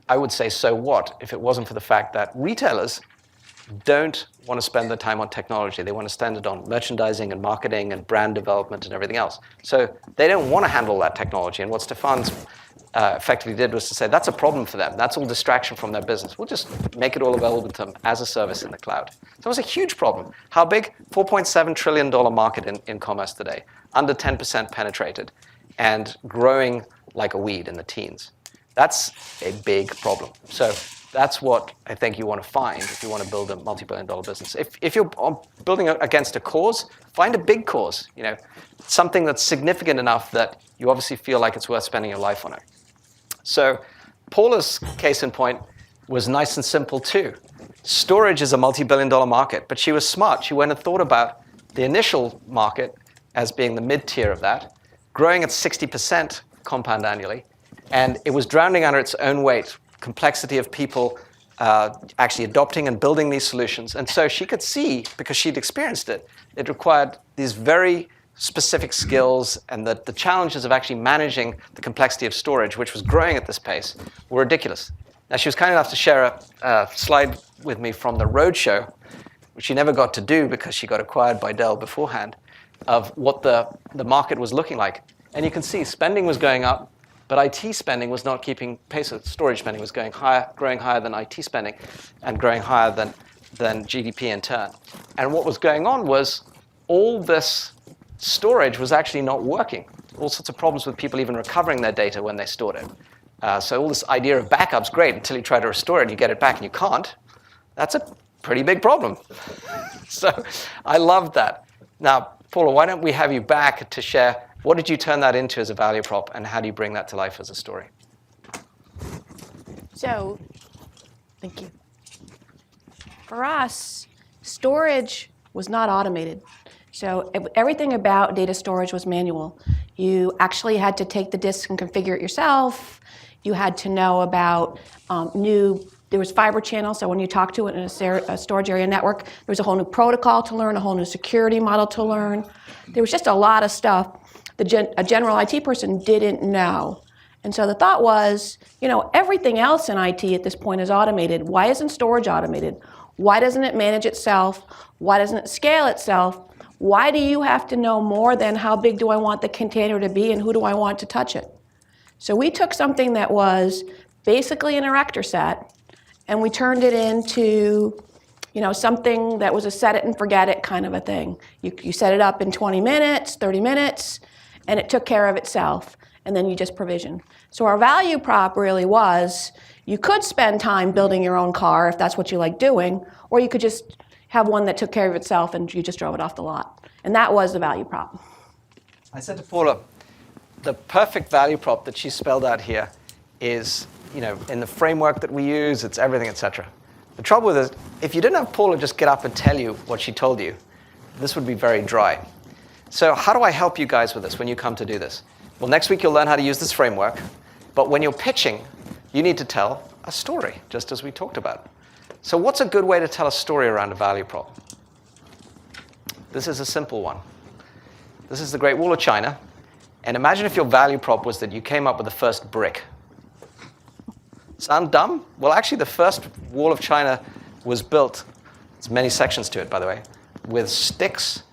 I would say, so what, if it wasn't for the fact that retailers don't want to spend their time on technology. They want to spend it on merchandising and marketing and brand development and everything else. So they don't want to handle that technology. And what Stefan's effectively did was to say, that's a problem for them. That's all distraction from their business. We'll just make it all available to them as a service in the cloud. So it was a huge problem. How big? $4.7 trillion market in commerce today, under 10% penetrated, and growing like a weed in the teens. That's a big problem. So that's what I think you want to find if you want to build a multi-billion-dollar business. If you're building against a cause, find a big cause. Something that's significant enough that you obviously feel like it's worth spending your life on it. So Paula's case in point was nice and simple too. Storage is a multi-billion-dollar market, but she was smart. She went and thought about the initial market as being the mid-tier of that, growing at 60% compound annually, and it was drowning under its own weight. Complexity of people actually adopting and building these solutions. And so she could see, because she'd experienced it, it required these very specific skills, and the challenges of actually managing the complexity of storage, which was growing at this pace, were ridiculous. Now, she was kind enough to share a slide with me from the roadshow, which she never got to do because she got acquired by Dell beforehand, of what the market was looking like. And you can see spending was going up, but IT spending was not keeping pace with storage spending, was going higher, growing higher than IT spending, and growing higher than GDP in turn. And what was going on was all this storage was actually not working. All sorts of problems with people even recovering their data when they stored it. So all this idea of backup's great until you try to restore it and you get it back and you can't. That's a pretty big problem. So I love that. Now, Paula, why don't we have you back to share what did you turn that into as a value prop, and how do you bring that to life as a story? So, thank you. For us, storage was not automated. So everything about data storage was manual. You actually had to take the disk and configure it yourself. You had to know about new there was fiber channel, so when you talk to it in a storage area network, there was a whole new protocol to learn, a whole new security model to learn. There was just a lot of stuff that a general IT person didn't know. And so the thought was, everything else in IT at this point is automated. Why isn't storage automated? Why doesn't it manage itself? Why doesn't it scale itself? Why do you have to know more than how big do I want the container to be and who do I want to touch it? So we took something that was basically an erector set, and we turned it into, something that was a set it and forget it kind of a thing. You set it up in 20 minutes, 30 minutes, and it took care of itself, and then you just provision. So our value prop really was, you could spend time building your own car if that's what you like doing, or you could just have one that took care of itself and you just drove it off the lot. And that was the value prop. I said to Paula, the perfect value prop that she spelled out here is, in the framework that we use, it's everything, etc. The trouble with it is, if you didn't have Paula just get up and tell you what she told you, this would be very dry. So how do I help you guys with this when you come to do this? Well, next week you'll learn how to use this framework, but when you're pitching, you need to tell a story, just as we talked about. So what's a good way to tell a story around a value prop? This is a simple one. This is the Great Wall of China, and imagine if your value prop was that you came up with the first brick. Sound dumb? Well, actually, the first wall of China was built, there's many sections to it, by the way, with sticks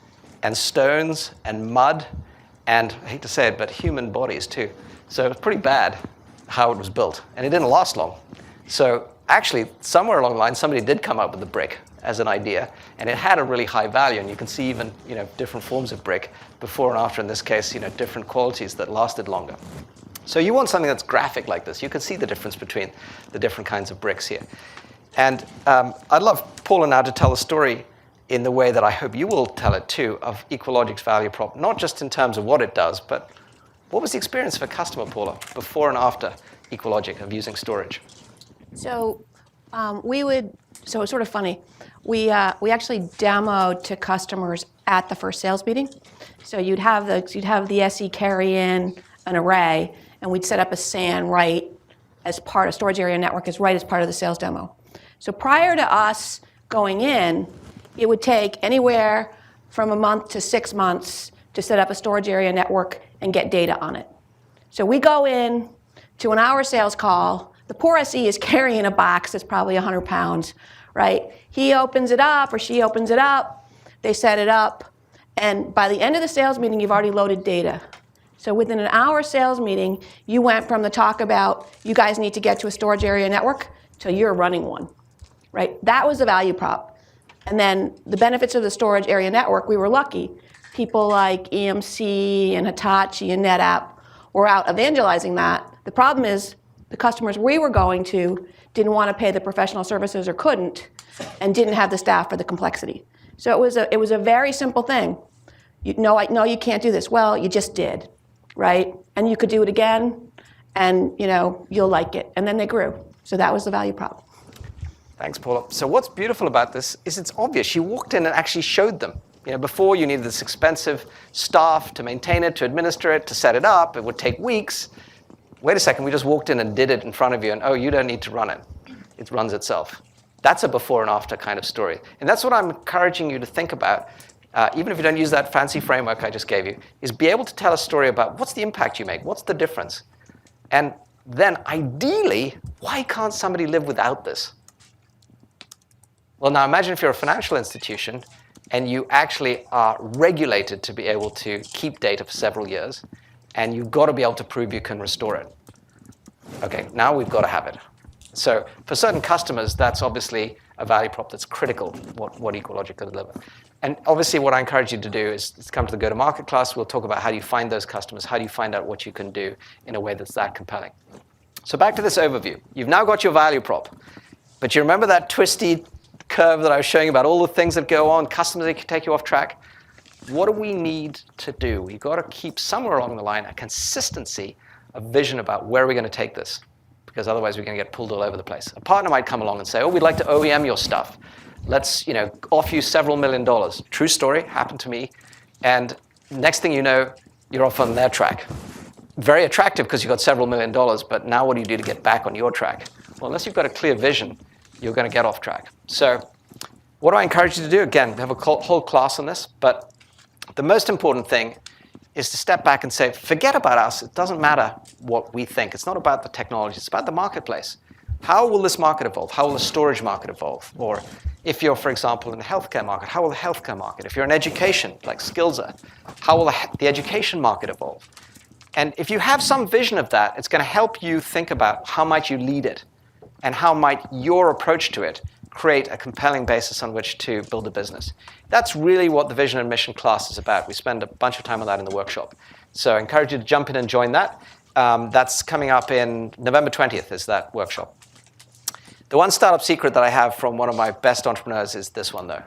and stones and mud and, I hate to say it, but human bodies too. So it was pretty bad how it was built, and it didn't last long. So actually, somewhere along the line, somebody did come up with the brick as an idea, and it had a really high value, and you can see even different forms of brick, before and after, in this case, different qualities that lasted longer. So you want something that's graphic like this. You can see the difference between the different kinds of bricks here. And I'd love Paula now to tell a story in the way that I hope you will tell it too, of Equalogic's value prop, not just in terms of what it does, but what was the experience of a customer, Paula, before and after Equalogic of using storage? So so it's sort of funny. We actually demoed to customers at the first sales meeting. So you'd have the SE carry in an array, and we'd set up a SAN right as part of storage area network as part of the sales demo. So prior to us going in, it would take anywhere from a month to 6 months to set up a storage area network and get data on it. So we go in to an hour sales call. The poor SE is carrying a box that's probably 100 pounds, right? He opens it up, or she opens it up, they set it up, and by the end of the sales meeting, you've already loaded data. So within an hour sales meeting, you went from the talk about, you guys need to get to a storage area network, to you're running one, right? That was the value prop. And then the benefits of the storage area network, we were lucky. People like EMC and Hitachi and NetApp were out evangelizing that. The problem is the customers we were going to didn't want to pay the professional services or couldn't, and didn't have the staff for the complexity. So it was a very simple thing. No, you can't do this. Well, you just did, right? And you could do it again, and you'll like it. And then they grew. So that was the value prop. Thanks, Paula. So what's beautiful about this is it's obvious. She walked in and actually showed them. Before you needed this expensive staff to maintain it, to administer it, to set it up. It would take weeks. Wait a second, we just walked in and did it in front of you, and oh, you don't need to run it. It runs itself. That's a before and after kind of story. And that's what I'm encouraging you to think about, even if you don't use that fancy framework I just gave you, is be able to tell a story about what's the impact you make, what's the difference. And then ideally, why can't somebody live without this? Well, now imagine if you're a financial institution and you actually are regulated to be able to keep data for several years, and you've got to be able to prove you can restore it. Okay, now we've got to have it. So for certain customers, that's obviously a value prop that's critical, what Equalogic can deliver. And obviously what I encourage you to do is come to the go-to-market class. We'll talk about how do you find those customers, how do you find out what you can do in a way that's that compelling. So back to this overview. You've now got your value prop, but you remember that twisty curve that I was showing about all the things that go on, customers that can take you off track? What do we need to do? We've got to keep somewhere along the line a consistency, a vision about where we're going to take this, because otherwise we're going to get pulled all over the place. A partner might come along and say, oh, we'd like to OEM your stuff. Let's offer you several $1 million. True story, happened to me. And next thing you know, you're off on their track. Very attractive because you got several $1 million, but now what do you do to get back on your track? Well, unless you've got a clear vision, you're going to get off track. So what do I encourage you to do? Again, we have a whole class on this, but the most important thing is to step back and say, forget about us. It doesn't matter what we think. It's not about the technology. It's about the marketplace. How will this market evolve? How will the storage market evolve? Or if you're, for example, in the healthcare market, how will the healthcare market? If you're in education, like Skillsa, how will the education market evolve? And if you have some vision of that, it's going to help you think about how might you lead it and how might your approach to it create a compelling basis on which to build a business. That's really what the Vision and Mission class is about. We spend a bunch of time on that in the workshop. So I encourage you to jump in and join that. That's coming up in November 20th is that workshop. The one startup secret that I have from one of my best entrepreneurs is this one, though.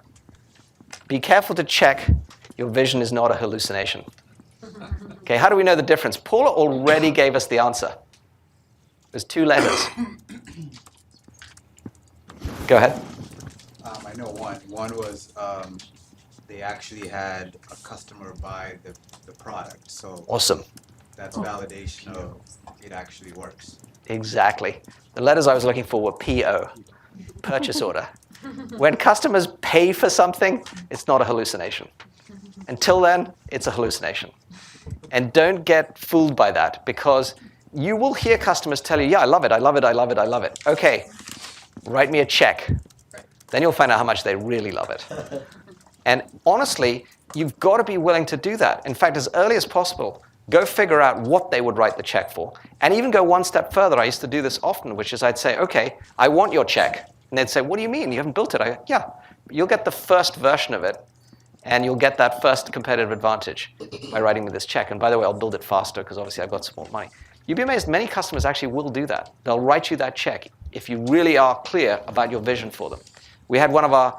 Be careful to check your vision is not a hallucination. Okay, how do we know the difference? Paula already gave us the answer. There's 2 letters. Go ahead. I know one. One was they actually had a customer buy the product. So Awesome. that's validation of it actually works. Exactly. The letters I was looking for were PO, purchase order. When customers pay for something, it's not a hallucination. Until then, it's a hallucination. And don't get fooled by that, because you will hear customers tell you, yeah, I love it, I love it, I love it, I love it. Okay, write me a check. Then you'll find out how much they really love it. And honestly, you've got to be willing to do that. In fact, as early as possible, go figure out what they would write the check for. And even go one step further. I used to do this often, which is I'd say, okay, I want your check. And they'd say, what do you mean? You haven't built it? I go, yeah, you'll get the first version of it. And you'll get that first competitive advantage by writing me this check. And by the way, I'll build it faster because obviously I've got some more money. You'd be amazed, many customers actually will do that. They'll write you that check if you really are clear about your vision for them. We had one of our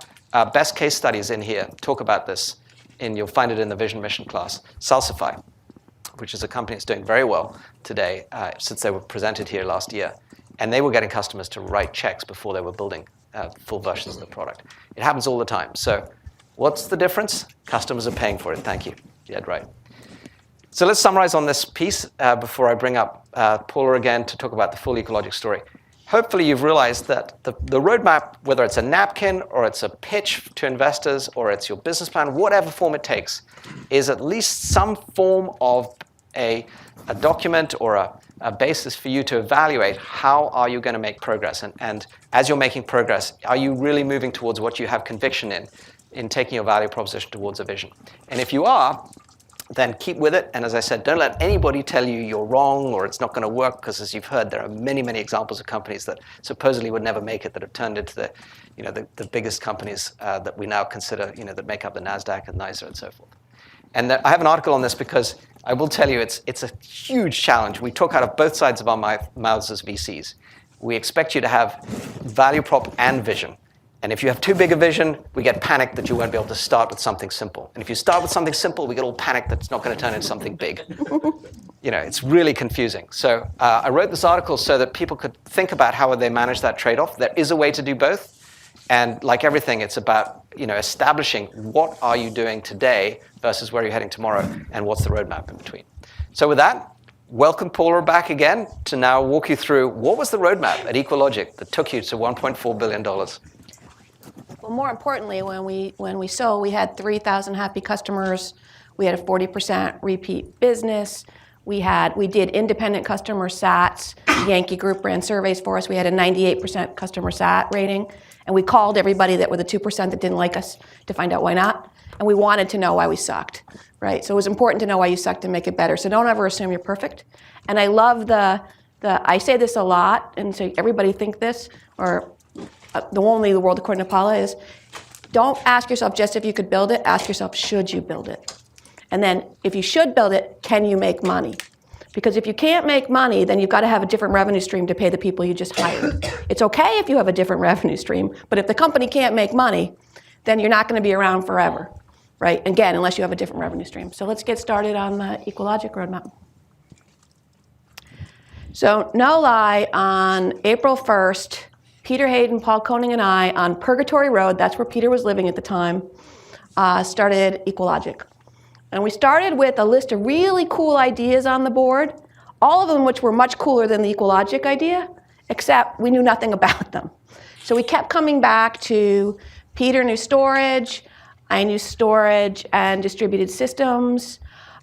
best case studies in here talk about this, and you'll find it in the Vision Mission class, Salsify, which is a company that's doing very well today since they were presented here last year. And they were getting customers to write checks before they were building full versions of the product. It happens all the time. So what's the difference? Customers are paying for it. Thank you. You had right. So let's summarize on this piece before I bring up Paula again to talk about the full Ecologic story. Hopefully you've realized that the roadmap, whether it's a napkin or it's a pitch to investors or it's your business plan, whatever form it takes, is at least some form of a document or a basis for you to evaluate how are you going to make progress. And as you're making progress, are you really moving towards what you have conviction in taking your value proposition towards a vision? And if you are, then keep with it. And as I said, don't let anybody tell you you're wrong or it's not going to work, because as you've heard, there are many, many examples of companies that supposedly would never make it that have turned into the biggest companies that we now consider, that make up the NASDAQ and NYSE and so forth. And I have an article on this because I will tell you it's a huge challenge. We talk out of both sides of our mouths as VCs. We expect you to have value prop and vision. And if you have too big a vision, we get panicked that you won't be able to start with something simple. And if you start with something simple, we get all panicked that it's not going to turn into something big. It's really confusing. So I wrote this article so that people could think about how would they manage that trade-off. There is a way to do both. And like everything, it's about establishing what are you doing today versus where you're heading tomorrow and what's the roadmap in between. So with that, welcome Paula back again to now walk you through what was the roadmap at Ecologic that took you to $1.4 billion. Well, more importantly, when we sold, we had 3,000 happy customers. We had a 40% repeat business. We did independent customer sats. Yankee Group ran surveys for us. We had a 98% customer sat rating. And we called everybody that were the 2% that didn't like us to find out why not. And we wanted to know why we sucked, right? So it was important to know why you sucked and make it better. So don't ever assume you're perfect. And I love I say this a lot, and so everybody think this, or the world according to Paula is, don't ask yourself just if you could build it, ask yourself, should you build it? And then if you should build it, can you make money? Because if you can't make money, then you've got to have a different revenue stream to pay the people you just hired. It's okay if you have a different revenue stream, but if the company can't make money, then you're not going to be around forever, right? Again, unless you have a different revenue stream. So let's get started on the Ecologic roadmap. So no lie, on April 1st, Peter Hayden, Paul Koenig, and I, on Purgatory Road, that's where Peter was living at the time, started Ecologic. And we started with a list of really cool ideas on the board, all of them which were much cooler than the Ecologic idea, except we knew nothing about them. So we kept coming back to Peter knew storage, I knew storage and distributed systems,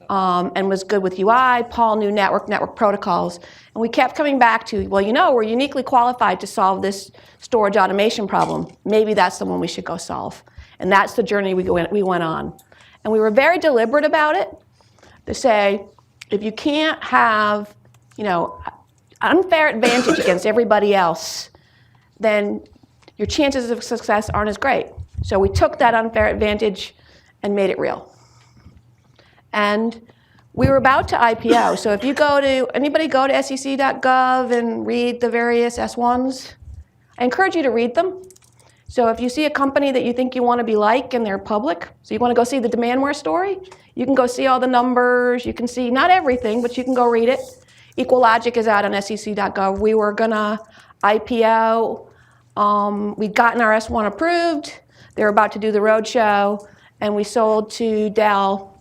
and was good with UI. Paul knew network protocols. And we kept coming back to, well, we're uniquely qualified to solve this storage automation problem. Maybe that's the one we should go solve. And that's the journey we went on. And we were very deliberate about it to say, if you can't have, unfair advantage against everybody else, then your chances of success aren't as great. So we took that unfair advantage and made it real. And we were about to IPO. So if you anybody go to sec.gov and read the various S1s, I encourage you to read them. So if you see a company that you think you want to be like and they're public, so you want to go see the Demandware story, you can go see all the numbers, you can see, not everything, but you can go read it. EqualLogic is out on sec.gov. We were gonna IPO, we'd gotten our S1 approved, they were about to do the roadshow, and we sold to Dell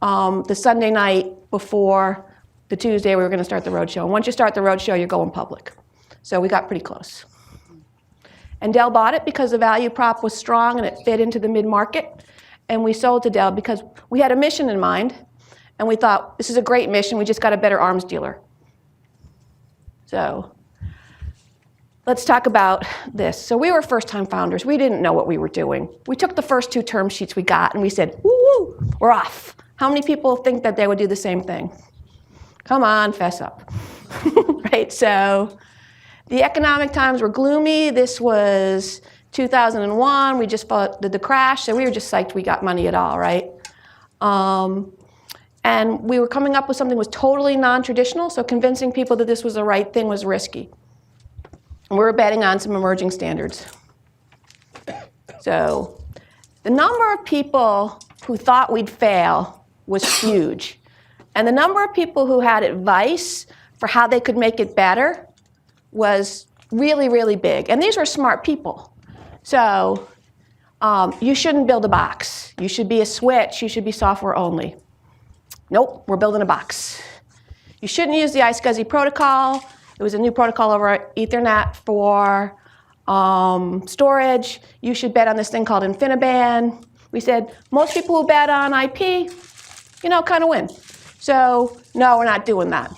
the Sunday night before the Tuesday we were gonna start the roadshow. And once you start the roadshow, you're going public. So we got pretty close. And Dell bought it because the value prop was strong and it fit into the mid-market. And we sold to Dell because we had a mission in mind. And we thought, this is a great mission, we just got a better arms dealer. So let's talk about this. So we were first-time founders. We didn't know what we were doing. We took the first 2 term sheets we got and we said, woo, we're off. How many people think that they would do the same thing? Come on, fess up. Right, so the economic times were gloomy. This was 2001. We just did the crash, so we were just psyched we got money at all, right? And we were coming up with something that was totally non-traditional, so convincing people that this was the right thing was risky. And we were betting on some emerging standards. So the number of people who thought we'd fail was huge. And the number of people who had advice for how they could make it better was really, really big. And these were smart people. So you shouldn't build a box. You should be a switch. You should be software only. Nope, we're building a box. You shouldn't use the iSCSI protocol. It was a new protocol over Ethernet for storage. You should bet on this thing called InfiniBand. We said, most people who bet on IP, kind of win. So no, we're not doing that.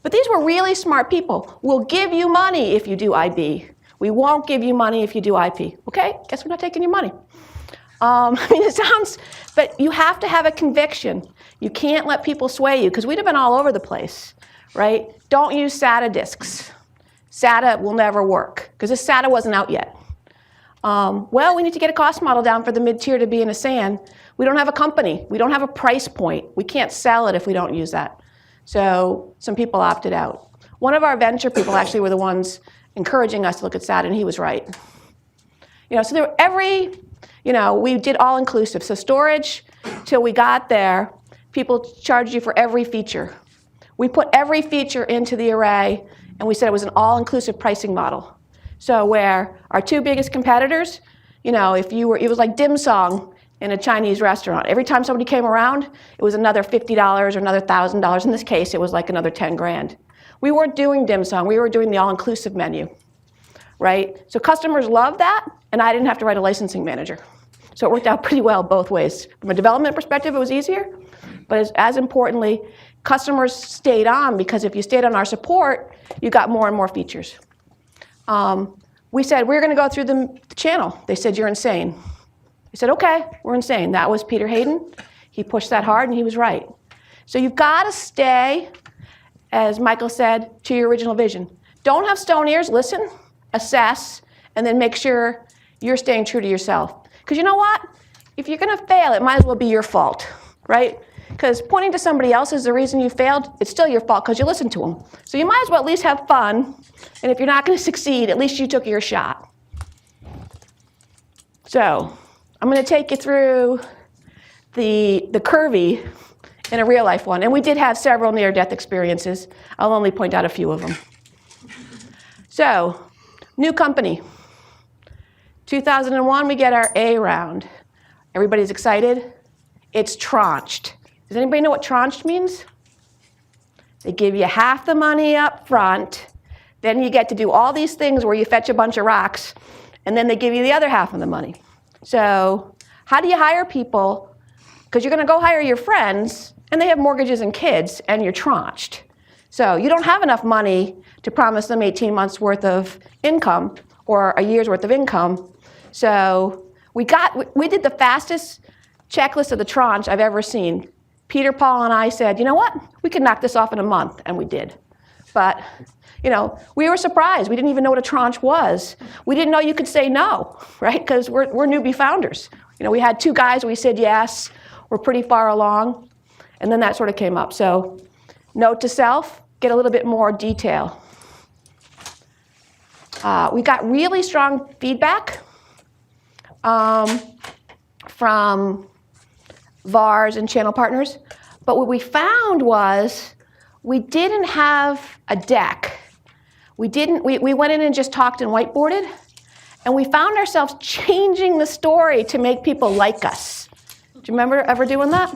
But these were really smart people. We'll give you money if you do IB. We won't give you money if you do IP. Okay, guess we're not taking your money. It sounds, but you have to have a conviction. You can't let people sway you, because we'd have been all over the place, right? Don't use SATA disks. SATA will never work, because this SATA wasn't out yet. Well, we need to get a cost model down for the mid-tier to be in a SAN. We don't have a company. We don't have a price point. We can't sell it if we don't use that. So some people opted out. One of our venture people actually were the ones encouraging us to look at SATA, and he was right. So there were we did all inclusive. So storage, till we got there, people charged you for every feature. We put every feature into the array, and we said it was an all-inclusive pricing model. So where our 2 biggest competitors, it was like dim sum in a Chinese restaurant. Every time somebody came around, it was another $50 or another $1,000. In this case, it was like another 10 grand. We weren't doing dim sum. We were doing the all-inclusive menu, right? So customers loved that, and I didn't have to write a licensing manager. So it worked out pretty well both ways. From a development perspective, it was easier, but as importantly, customers stayed on, because if you stayed on our support, you got more and more features. We said, we're going to go through the channel. They said, you're insane. We said, okay, we're insane. That was Peter Hayden. He pushed that hard, and he was right. So you've got to stay, as Michael said, to your original vision. Don't have stone ears. Listen, assess, and then make sure you're staying true to yourself. Because you know what? If you're going to fail, it might as well be your fault, right? Because pointing to somebody else is the reason you failed, it's still your fault because you listened to them. So you might as well at least have fun. And if you're not going to succeed, at least you took your shot. So I'm going to take you through the curvy in a real life one. And we did have several near-death experiences. I'll only point out a few of them. So, new company. 2001, we get our A round. Everybody's excited? It's tranched. Does anybody know what tranched means? They give you half the money up front, Then you get to do all these things where you fetch a bunch of rocks, and then they give you the other half of the money. So how do you hire people? Because you're going to go hire your friends, and they have mortgages and kids, and you're tranched. So you don't have enough money to promise them 18 months worth of income or a year's worth of income. So we did the fastest checklist of the tranche I've ever seen. Peter, Paul, and I said, you know what? We could knock this off in a month, and we did. But, you know, we were surprised. We didn't even know what a tranche was. We didn't know you could say no, right? Because we're newbie founders. You know, we had 2 guys, we said yes. We're pretty far along. And then that sort of came up. So note to self, get a little bit more detail. We got really strong feedback from VARs and channel partners. But what we found was we didn't have a deck. We went in and just talked and whiteboarded. And we found ourselves changing the story to make people like us. Do you remember ever doing that?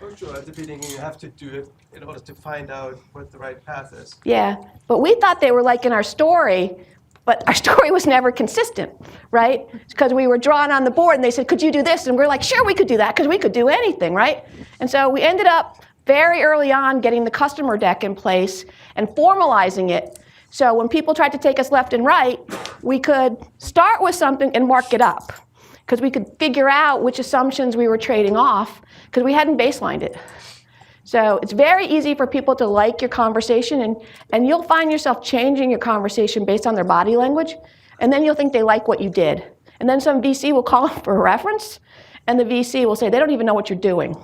Oh, sure. At the beginning, you have to do it in order to find out what the right path is. Yeah, but we thought they were liking our story, but our story was never consistent, right? Because we were drawn on the board, and they said, could you do this? And we're like, sure, we could do that, because we could do anything, right? And so we ended up very early on getting the customer deck in place and formalizing it. So when people tried to take us left and right, we could start with something and mark it up, because we could figure out which assumptions we were trading off, because we hadn't baselined it. So it's very easy for people to like your conversation, and you'll find yourself changing your conversation based on their body language, and then you'll think they like what you did. And then some VC will call them for a reference, and the VC will say they don't even know what you're doing.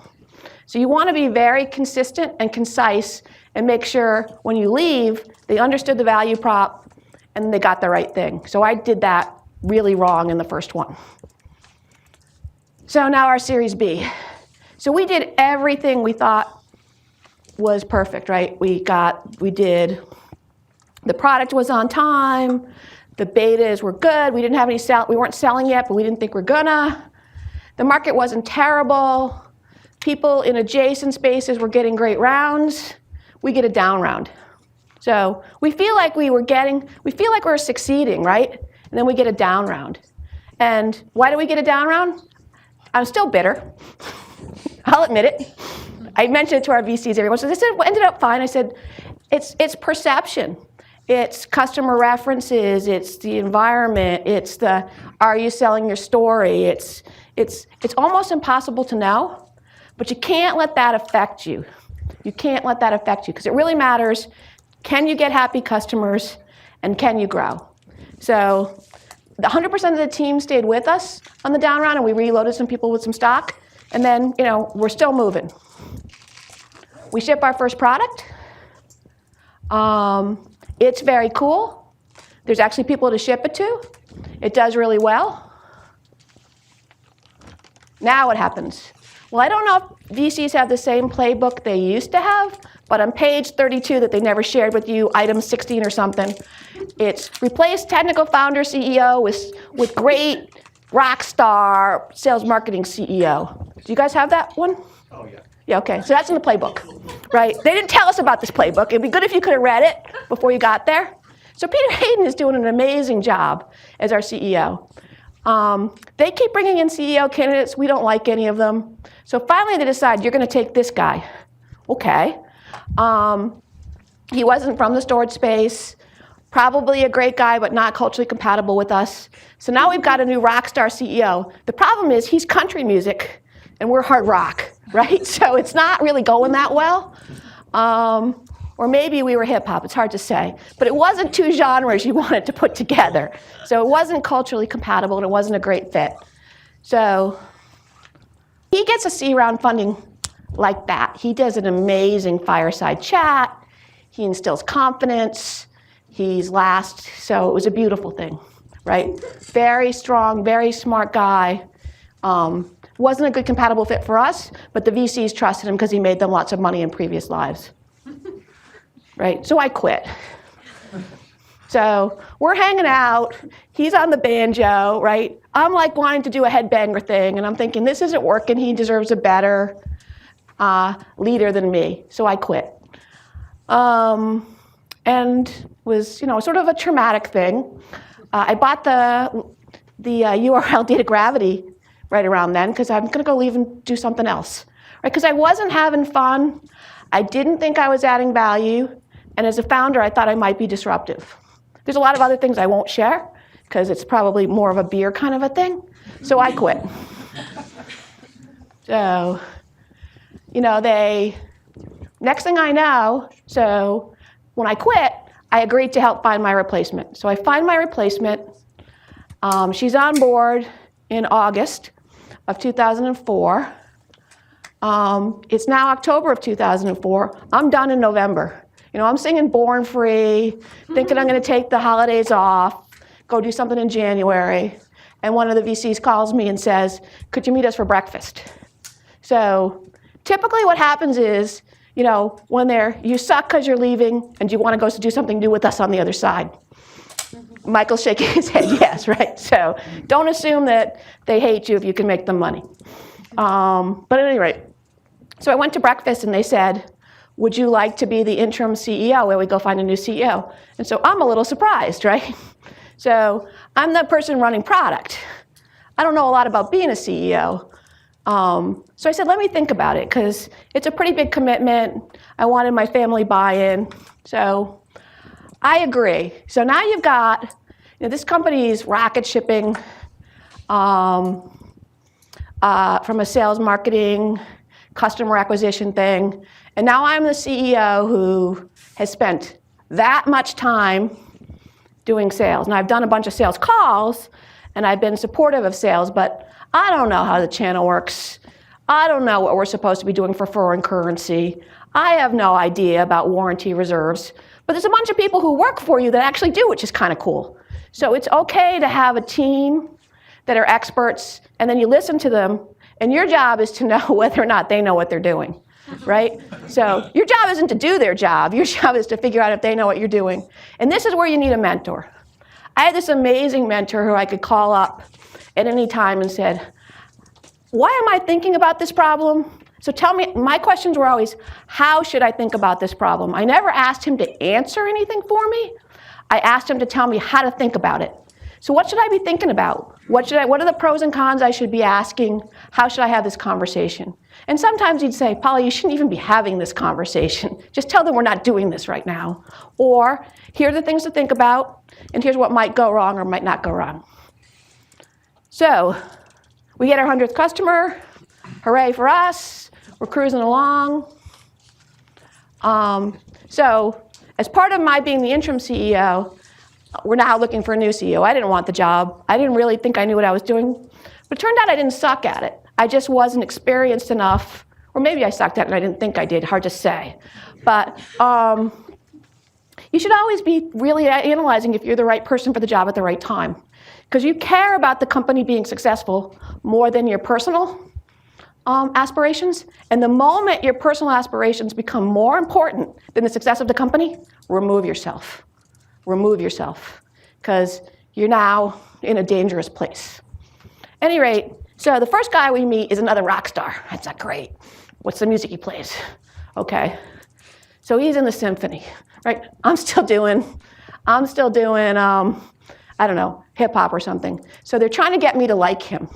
So you want to be very consistent and concise and make sure when you leave, they understood the value prop and they got the right thing. So I did that really wrong in the first one. So now our Series B. So we did everything we thought was perfect, right? The product was on time, the betas were good, we weren't selling yet, but we didn't think we're gonna. The market wasn't terrible. People in adjacent spaces were getting great rounds. We get a down round. So we feel like we're succeeding, right? And then we get a down round. And why do we get a down round? I'm still bitter. I'll admit it. I mentioned it to our VCs. Everyone said, this ended up fine. I said, it's perception. It's customer references. It's the environment. It's the, are you selling your story? It's almost impossible to know, but you can't let that affect you. You can't let that affect you, because it really matters. Can you get happy customers, and can you grow? So 100% of the team stayed with us on the down round, and we reloaded some people with some stock. And then, we're still moving. We ship our first product. It's very cool. There's actually people to ship it to. It does really well. Now what happens? Well, I don't know if VCs have the same playbook they used to have, but on page 32 that they never shared with you, item 16 or something, it's replace technical founder CEO with great rock star sales marketing CEO. Do you guys have that one? Oh, yeah. Yeah, okay, so that's in the playbook, right? They didn't tell us about this playbook. It'd be good if you could have read it before you got there. So Peter Hayden is doing an amazing job as our CEO. They keep bringing in CEO candidates. We don't like any of them. So finally they decide, you're going to take this guy. Okay. He wasn't from the storage space. Probably a great guy, but not culturally compatible with us. So now we've got a new rock star CEO. The problem is he's country music, and we're hard rock, right? So it's not really going that well. Or maybe we were hip hop, it's hard to say. But it wasn't 2 genres you wanted to put together. So it wasn't culturally compatible, and it wasn't a great fit. So he gets a C round funding like that. He does an amazing fireside chat. He instills confidence. He's last. So it was a beautiful thing, right? Very strong, very smart guy. Wasn't a good compatible fit for us, but the VCs trusted him because he made them lots of money in previous lives. Right? So I quit. So we're hanging out. He's on the banjo, right? I'm like wanting to do a headbanger thing, and I'm thinking, this isn't working. He deserves a better leader than me. So I quit. and was, sort of a traumatic thing. I bought the URL Data Gravity right around then because I'm going to go leave and do something else, right? Because I wasn't having fun. I didn't think I was adding value, and as a founder, I thought I might be disruptive. There's a lot of other things I won't share because it's probably more of a beer kind of a thing, so I quit. So, next thing I know, so when I quit, I agreed to help find my replacement. So I find my replacement. She's on board in August of 2004. It's now October of 2004. I'm done in November. I'm singing Born Free, thinking I'm going to take the holidays off, go do something in January. And one of the VCs calls me and says, could you meet us for breakfast? So typically what happens is, when you suck because you're leaving and you want to go do something new with us on the other side. Michael's shaking his head, yes, right? So don't assume that they hate you if you can make them money. But at any rate, so I went to breakfast and they said, would you like to be the interim CEO where we go find a new CEO? And so I'm a little surprised, right? So I'm the person running product. I don't know a lot about being a CEO. So I said, let me think about it, because it's a pretty big commitment. I wanted my family buy-in. So I agree. So now you've got, this company's rocket shipping from a sales, marketing, customer acquisition thing. And now I'm the CEO who has spent that much time doing sales. Now I've done a bunch of sales calls, and I've been supportive of sales, but I don't know how the channel works. I don't know what we're supposed to be doing for foreign currency. I have no idea about warranty reserves. But there's a bunch of people who work for you that actually do, which is kind of cool. So it's okay to have a team that are experts, and then you listen to them, and your job is to know whether or not they know what they're doing, right? So your job isn't to do their job. Your job is to figure out if they know what you're doing. And this is where you need a mentor. I had this amazing mentor who I could call up at any time and said, why am I thinking about this problem? So tell me, my questions were always, how should I think about this problem? I never asked him to answer anything for me. I asked him to tell me how to think about it. So what should I be thinking about? What are the pros and cons I should be asking? How should I have this conversation? And sometimes he'd say, Polly, you shouldn't even be having this conversation. Just tell them we're not doing this right now. Or here are the things to think about, and here's what might go wrong or might not go wrong. So we get our 100th customer. Hooray for us. We're cruising along. So as part of my being the interim CEO, we're now looking for a new CEO. I didn't want the job. I didn't really think I knew what I was doing. But it turned out I didn't suck at it. I just wasn't experienced enough. Or maybe I sucked at it and I didn't think I did. Hard to say. But you should always be really analyzing if you're the right person for the job at the right time. Because you care about the company being successful more than your personal aspirations. And the moment your personal aspirations become more important than the success of the company, remove yourself. Remove yourself, because you're now in a dangerous place. At any rate, so the first guy we meet is another rock star. That's not great. What's the music he plays? Okay. So he's in the symphony, right? I'm still doing, I don't know, hip hop or something. So they're trying to get me to like him.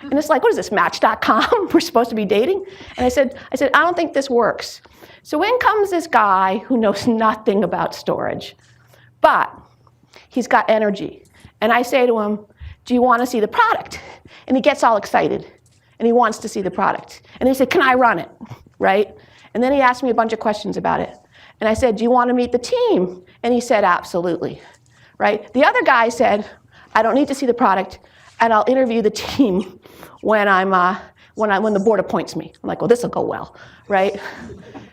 And it's like, what is this, Match.com? We're supposed to be dating? And I said, I don't think this works. So in comes this guy who knows nothing about storage. But he's got energy. And I say to him, do you want to see the product? And he gets all excited. And he wants to see the product. And he said, can I run it? Right? And then he asked me a bunch of questions about it. And I said, do you want to meet the team? And he said, absolutely. Right? The other guy said, I don't need to see the product, and I'll interview the team when the board appoints me. I'm like, well, this will go well, right?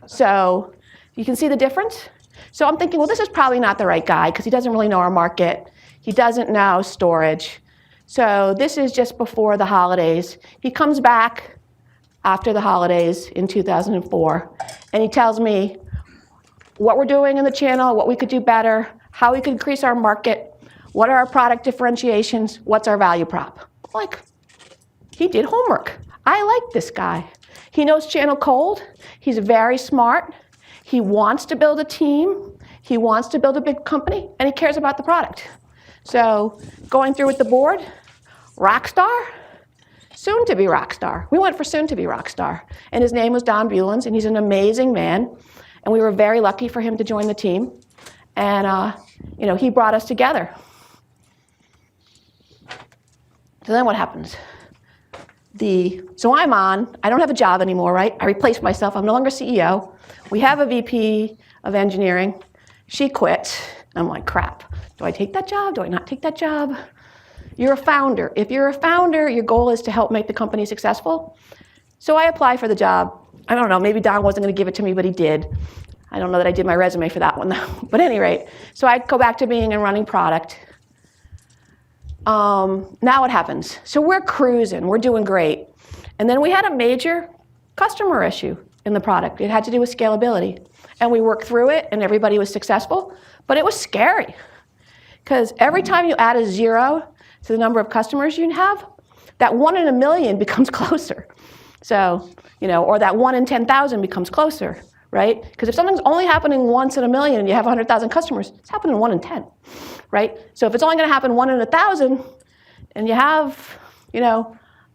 So you can see the difference? So I'm thinking, well, this is probably not the right guy because he doesn't really know our market. He doesn't know storage. So this is just before the holidays. He comes back after the holidays in 2004, and he tells me what we're doing in the channel, what we could do better, how we could increase our market, what are our product differentiations, what's our value prop. Like, he did homework. I like this guy. He knows channel cold. He's very smart. He wants to build a team. He wants to build a big company, and he cares about the product. So going through with the board, rock star, soon to be rock star. We went for soon to be rock star. And his name was Don Bulens, and he's an amazing man. And we were very lucky for him to join the team. And he brought us together. So then what happens? So I'm on, I don't have a job anymore, right? I replaced myself, I'm no longer CEO. We have a VP of engineering. She quits. I'm like, crap. Do I take that job? Do I not take that job? You're a founder. If you're a founder, your goal is to help make the company successful. So I apply for the job. I don't know, maybe Don wasn't going to give it to me, but he did. I don't know that I did my resume for that one, though. But at any rate, so I go back to being and running product. Now what happens? So we're cruising. We're doing great. And then we had a major customer issue in the product. It had to do with scalability. And we worked through it, and everybody was successful. But it was scary. Because every time you add a 0 to the number of customers you have, that 1 in a million becomes closer. So, or that 1 in 10,000 becomes closer, right? Because if something's only happening once in a million and you have 100,000 customers, it's happening 1 in 10, right? So if it's only going to happen 1 in 1,000 and you have,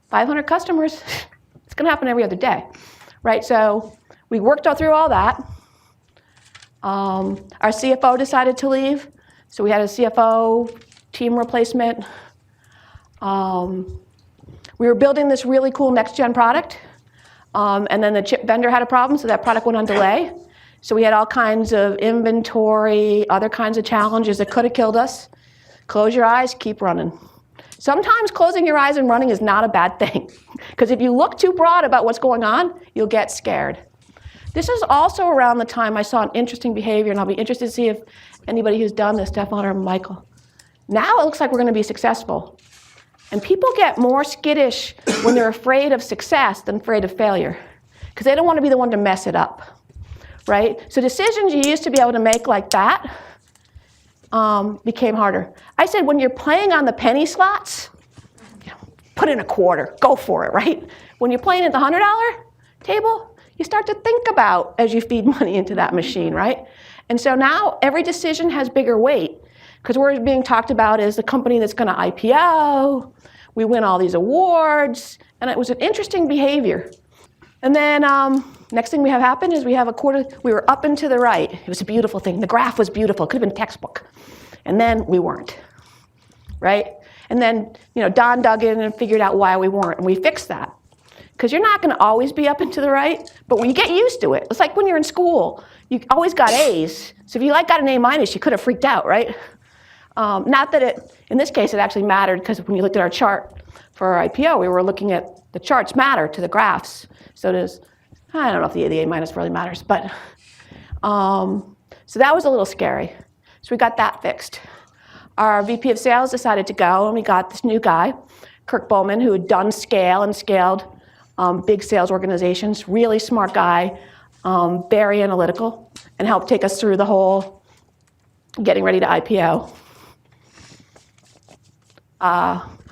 500 customers, it's going to happen every other day, right? So we worked through all that. Our CFO decided to leave, so we had a CFO team replacement. We were building this really cool next-gen product, and then the chip vendor had a problem, so that product went on delay. So we had all kinds of inventory, other kinds of challenges that could have killed us. Close your eyes, keep running. Sometimes closing your eyes and running is not a bad thing, because if you look too broad about what's going on, you'll get scared. This is also around the time I saw an interesting behavior, and I'll be interested to see if anybody who's done this, Stefan or Michael. Now it looks like we're going to be successful. And people get more skittish when they're afraid of success than afraid of failure, because they don't want to be the one to mess it up, right? So decisions you used to be able to make like that became harder. I said, when you're playing on the penny slots, put in a quarter, go for it, right? When you're playing at the $100 table, you start to think about as you feed money into that machine, right? And so now every decision has bigger weight, because we're being talked about as the company that's going to IPO. We win all these awards, and it was an interesting behavior. And then next thing we have happen is we have a quarter. We were up and to the right. It was a beautiful thing. The graph was beautiful. It could have been textbook. And then we weren't, right? And then Don dug in and figured out why we weren't, and we fixed that. Because you're not going to always be up and to the right, but when you get used to it, it's like when you're in school. You always got A's. So if you got an A-, you could have freaked out, right? Not that in this case, it actually mattered, because when you looked at our chart for our IPO, we were looking at the charts matter to the graphs. So I don't know if the A- really matters, but so that was a little scary. So we got that fixed. Our VP of sales decided to go, and we got this new guy, Kirk Bowman, who had done scale and scaled big sales organizations, really smart guy, very analytical, and helped take us through the whole getting ready to IPO.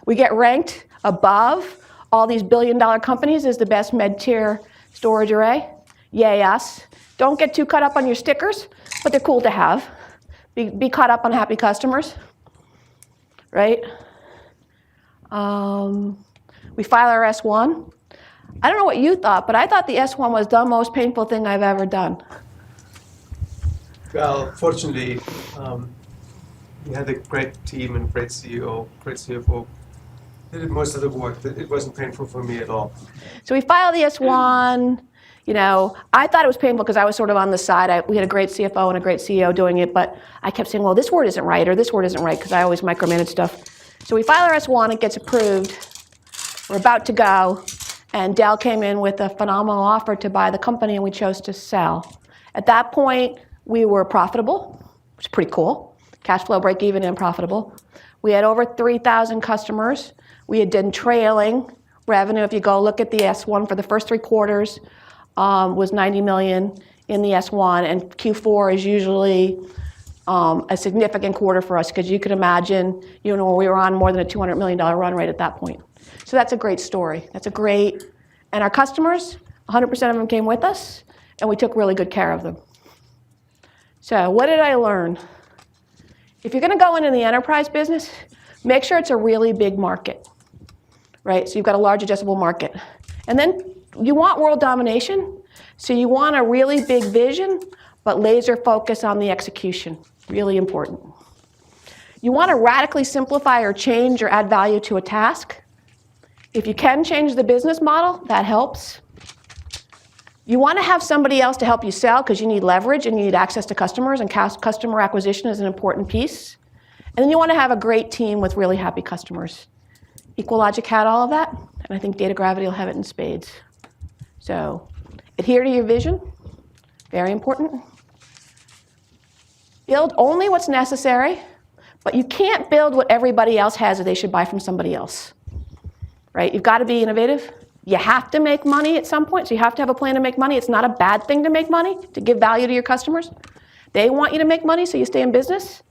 We get ranked above all these billion-dollar companies as the best mid-tier storage array. Yay us. Don't get too caught up on your stickers, but they're cool to have. Be caught up on happy customers, right? We file our S1. I don't know what you thought, but I thought the S1 was the most painful thing I've ever done. Well, fortunately, we had a great team and great CEO, great CFO. They did most of the work. It wasn't painful for me at all. So we filed the S1. I thought it was painful because I was sort of on the side. We had a great CFO and a great CEO doing it, but I kept saying, well, this word isn't right, or this word isn't right, because I always micromanage stuff. So we file our S1, it gets approved. We're about to go, and Dell came in with a phenomenal offer to buy the company, and we chose to sell. At that point, we were profitable, which is pretty cool. Cash flow break even and profitable. We had over 3,000 customers. We had done trailing revenue. If you go look at the S1 for the first 3 quarters, was $90 million in the S1, and Q4 is usually a significant quarter for us, because you could imagine, we were on more than a $200 million run rate at that point. So that's a great story. And our customers, 100% of them came with us, and we took really good care of them. So what did I learn? If you're going to go into the enterprise business, make sure it's a really big market, right? So you've got a large addressable market. And then you want world domination, so you want a really big vision, but laser focus on the execution. Really important. You want to radically simplify or change or add value to a task. If you can change the business model, that helps. You want to have somebody else to help you sell because you need leverage and you need access to customers, and customer acquisition is an important piece. And then you want to have a great team with really happy customers. EqualLogic had all of that, and I think Data Gravity will have it in spades. So adhere to your vision, very important. Build only what's necessary, but you can't build what everybody else has or they should buy from somebody else. Right? You've got to be innovative. You have to make money at some point, so you have to have a plan to make money. It's not a bad thing to make money, to give value to your customers. They want you to make money, so you stay in business.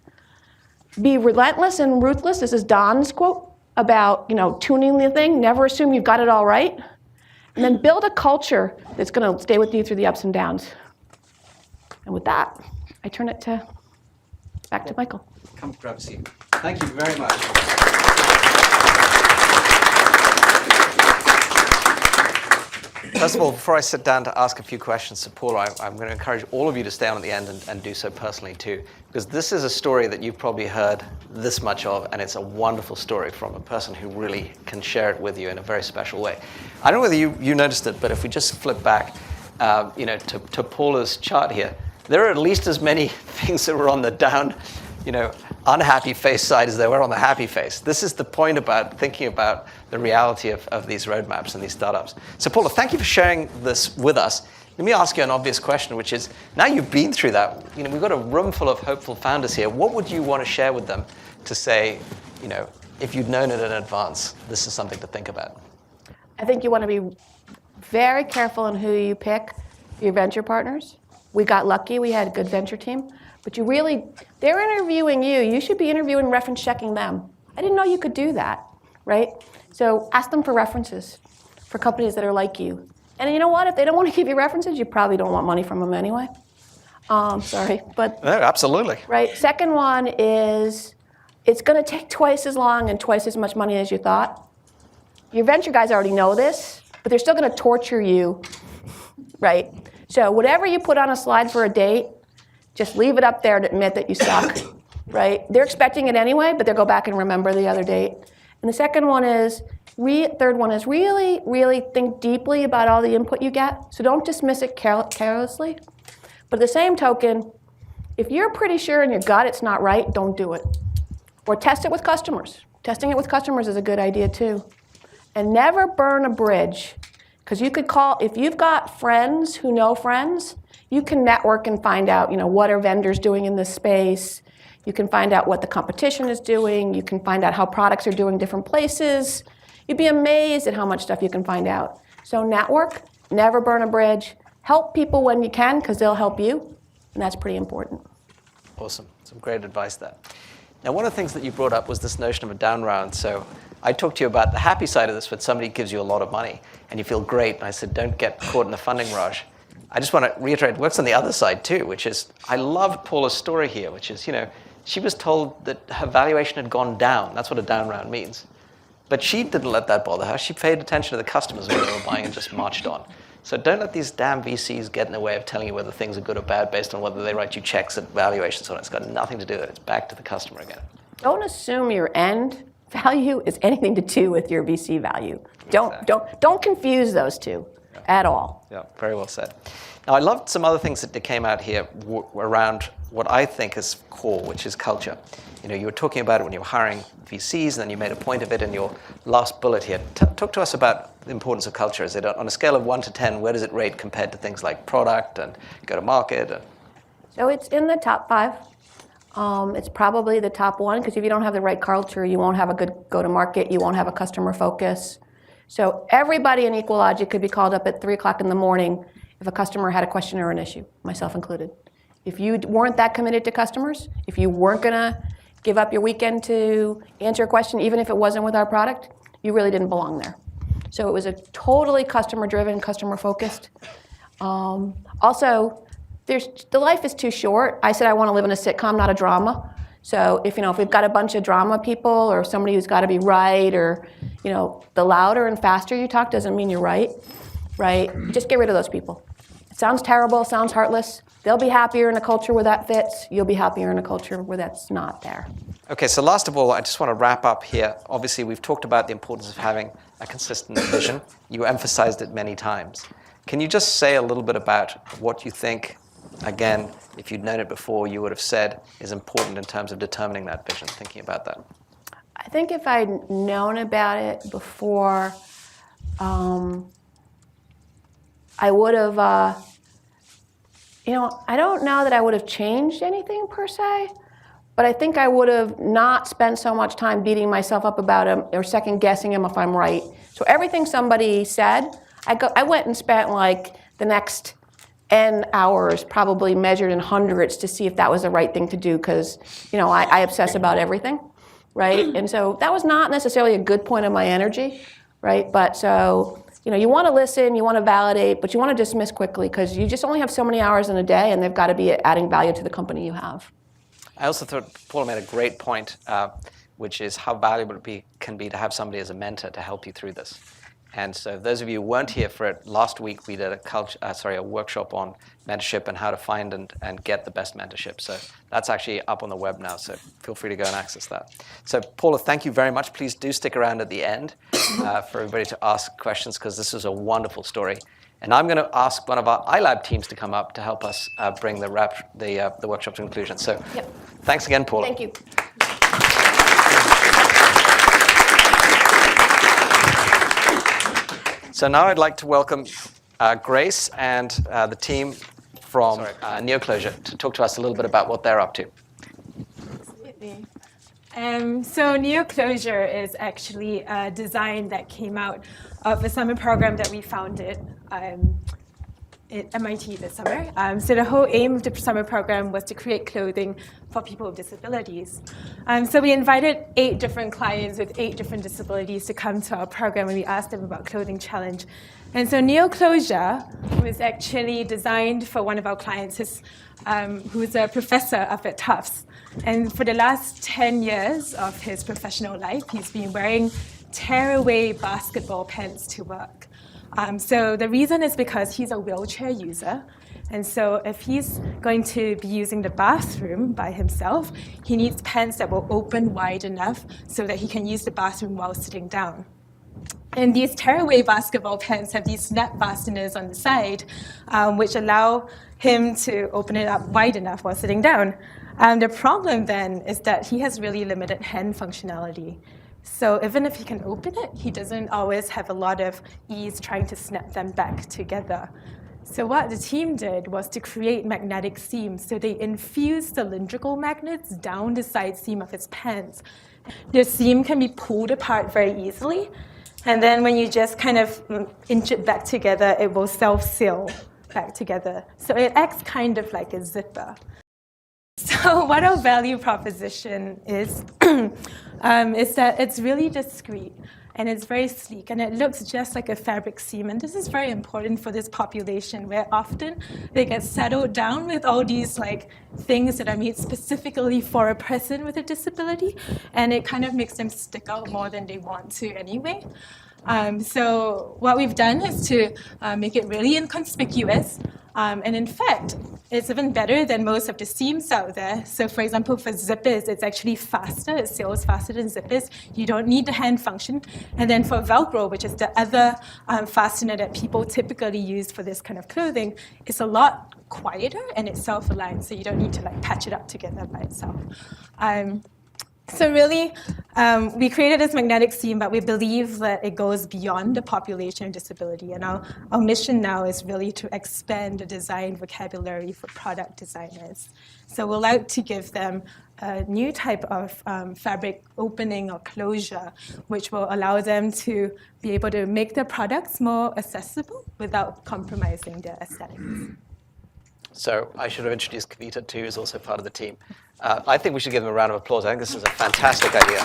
Be relentless and ruthless. This is Don's quote about, tuning the thing. Never assume you've got it all right. And then build a culture that's going to stay with you through the ups and downs. And with that, I turn it back to Michael. Come grab a seat. Thank you very much. First of all, before I sit down to ask a few questions to Paula, I'm going to encourage all of you to stay on at the end and do so personally too, because this is a story that you've probably heard this much of, and it's a wonderful story from a person who really can share it with you in a very special way. I don't know whether you noticed it, but if we just flip back, to Paula's chart here, there are at least as many things that were on the down, unhappy face side as there were on the happy face. This is the point about thinking about the reality of these roadmaps and these startups. So Paula, thank you for sharing this with us. Let me ask you an obvious question, which is, now you've been through that, we've got a room full of hopeful founders here. What would you want to share with them to say, if you'd known it in advance, this is something to think about? I think you want to be very careful in who you pick for your venture partners. We got lucky, we had a good venture team. But they're interviewing you. You should be interviewing, reference checking them. I didn't know you could do that, right? So ask them for references for companies that are like you. And you know what? If they don't want to give you references, you probably don't want money from them anyway. Sorry, but... No, absolutely. Right. Second one is, it's going to take twice as long and twice as much money as you thought. Your venture guys already know this, but they're still going to torture you, right? So whatever you put on a slide for a date, just leave it up there to admit that you suck, right? They're expecting it anyway, but they'll go back and remember the other date. And the third one is really, really think deeply about all the input you get. So don't dismiss it carelessly. But at the same token, if you're pretty sure in your gut it's not right, don't do it. Or test it with customers. Testing it with customers is a good idea too. And never burn a bridge. Because if you've got friends who know friends, you can network and find out, what are vendors doing in this space. You can find out what the competition is doing. You can find out how products are doing different places. You'd be amazed at how much stuff you can find out. So network, never burn a bridge. Help people when you can, because they'll help you. And that's pretty important. Awesome. Some great advice there. Now, one of the things that you brought up was this notion of a down round. So I talked to you about the happy side of this, when somebody gives you a lot of money and you feel great. And I said, don't get caught in the funding rush. I just want to reiterate what's on the other side too, which is, I love Paula's story here, which is, she was told that her valuation had gone down. That's what a down round means. But she didn't let that bother her. She paid attention to the customers when they were buying and just marched on. So don't let these damn VCs get in the way of telling you whether things are good or bad based on whether they write you checks at valuations or not. It's got nothing to do with it. It's back to the customer again. Don't assume your end value is anything to do with your VC value. Don't confuse those two at all. Yeah, very well said. Now, I loved some other things that came out here around what I think is core, which is culture. You were talking about it when you were hiring VCs, and then you made a point of it in your last bullet here. Talk to us about the importance of culture. Is it on a scale of 1 to 10, where does it rate compared to things like product and go-to-market? So it's in the top 5. It's probably the top 1, because if you don't have the right culture, you won't have a good go-to-market, you won't have a customer focus. So everybody in EqualLogic could be called up at 3 o'clock in the morning if a customer had a question or an issue, myself included. If you weren't that committed to customers, if you weren't going to give up your weekend to answer a question, even if it wasn't with our product, you really didn't belong there. So it was a totally customer-driven, customer-focused. Also, the life is too short. I said I want to live in a sitcom, not a drama. So if we've got a bunch of drama people or somebody who's got to be right, or the louder and faster you talk doesn't mean you're right. Just get rid of those people. It sounds terrible, sounds heartless. They'll be happier in a culture where that fits. You'll be happier in a culture where that's not there. Okay, so last of all, I just want to wrap up here. Obviously, we've talked about the importance of having a consistent vision. You emphasized it many times. Can you just say a little bit about what you think, again, if you'd known it before, you would have said is important in terms of determining that vision, thinking about that? I think if I'd known about it before, I would have, I don't know that I would have changed anything per se, but I think I would have not spent so much time beating myself up about him or second guessing him if I'm right. So everything somebody said, I went and spent like the next N hours, probably measured in hundreds, to see if that was the right thing to do, because I obsess about everything, right? And so that was not necessarily a good point of my energy, right? But so you want to listen, you want to validate, but you want to dismiss quickly, because you just only have so many hours in a day, and they've got to be adding value to the company you have. I also thought Paula made a great point, which is how valuable it can be to have somebody as a mentor to help you through this. And so those of you who weren't here for it, last week we did a workshop on mentorship and how to find and get the best mentorship. So that's actually up on the web now, so feel free to go and access that. So Paula, thank you very much. Please do stick around at the end for everybody to ask questions, because this is a wonderful story. And I'm going to ask one of our ilab teams to come up to help us bring the workshop to conclusion. So Thanks again, Paula. Thank you. So now I'd like to welcome Grace and the team from NeoClosure to talk to us a little bit about what they're up to. Absolutely. So NeoClosure is actually a design that came out of a summer program that we founded at MIT this summer. So the whole aim of the summer program was to create clothing for people with disabilities. So we invited 8 different clients with 8 different disabilities to come to our program, and we asked them about clothing challenge. And so NeoClosure was actually designed for one of our clients who's a professor up at Tufts. And for the last 10 years of his professional life, he's been wearing tearaway basketball pants to work. So the reason is because he's a wheelchair user. And so if he's going to be using the bathroom by himself, he needs pants that will open wide enough so that he can use the bathroom while sitting down. And these tearaway basketball pants have these snap fasteners on the side, which allow him to open it up wide enough while sitting down. The problem then is that he has really limited hand functionality. So even if he can open it, he doesn't always have a lot of ease trying to snap them back together. So what the team did was to create magnetic seams. So they infused cylindrical magnets down the side seam of his pants. The seam can be pulled apart very easily. And then when you just kind of inch it back together, it will self-seal back together. So it acts kind of like a zipper. So what our value proposition is that it's really discreet, and it's very sleek, and it looks just like a fabric seam. And this is very important for this population, where often they get settled down with all these things that are made specifically for a person with a disability, and it kind of makes them stick out more than they want to anyway. So what we've done is to make it really inconspicuous. And in fact, it's even better than most of the seams out there. So for example, for zippers, it's actually faster. It seals faster than zippers. You don't need the hand function. And then for Velcro, which is the other fastener that people typically use for this kind of clothing, it's a lot quieter and it's self-aligned. So you don't need to patch it up together by itself. So really, we created this magnetic seam, but we believe that it goes beyond the population of disability. And our mission now is really to expand the design vocabulary for product designers. So we'd like to give them a new type of fabric opening or closure, which will allow them to be able to make their products more accessible without compromising their aesthetics. So I should have introduced Kavita too, who's also part of the team. I think we should give them a round of applause. I think this is a fantastic idea.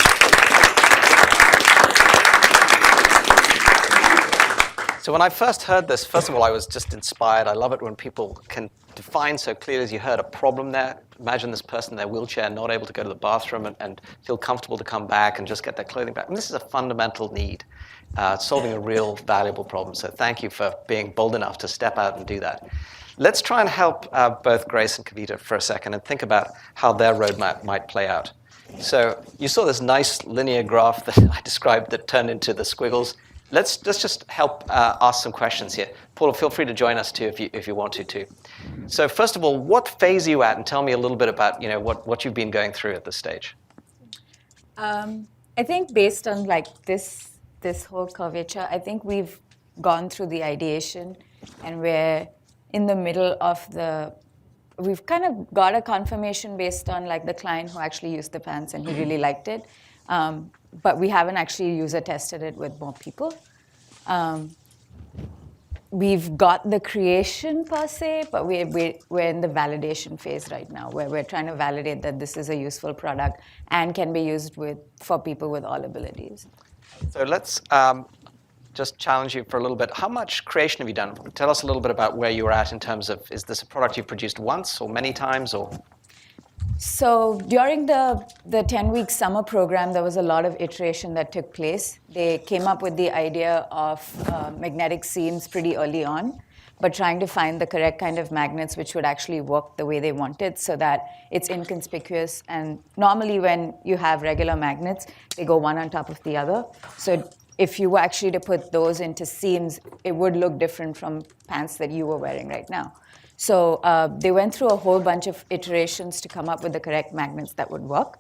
So when I first heard this, first of all, I was just inspired. I love it when people can define so clearly, as you heard, a problem there. Imagine this person in their wheelchair not able to go to the bathroom and feel comfortable to come back and just get their clothing back. And this is a fundamental need, solving a real valuable problem. So thank you for being bold enough to step out and do that. Let's try and help both Grace and Kavita for a second and think about how their roadmap might play out. So you saw this nice linear graph that I described that turned into the squiggles. Let's just help ask some questions here. Paula, feel free to join us too if you want to too. So first of all, what phase are you at? And tell me a little bit about what you've been going through at this stage. I think based on like this whole curvature, I think we've gone through the ideation and we're in the middle of we've kind of got a confirmation based on like the client who actually used the pants and he really liked it. But we haven't actually user tested it with more people. We've got the creation per se, but we're in the validation phase right now, where we're trying to validate that this is a useful product and can be used for people with all abilities. So let's just challenge you for a little bit. How much creation have you done? Tell us a little bit about where you're at in terms of, is this a product you've produced once or many times or? So during the 10-week summer program, there was a lot of iteration that took place. They came up with the idea of magnetic seams pretty early on, but trying to find the correct kind of magnets which would actually work the way they wanted so that it's inconspicuous. And normally when you have regular magnets, they go one on top of the other. So if you were actually to put those into seams, it would look different from pants that you were wearing right now. So they went through a whole bunch of iterations to come up with the correct magnets that would work.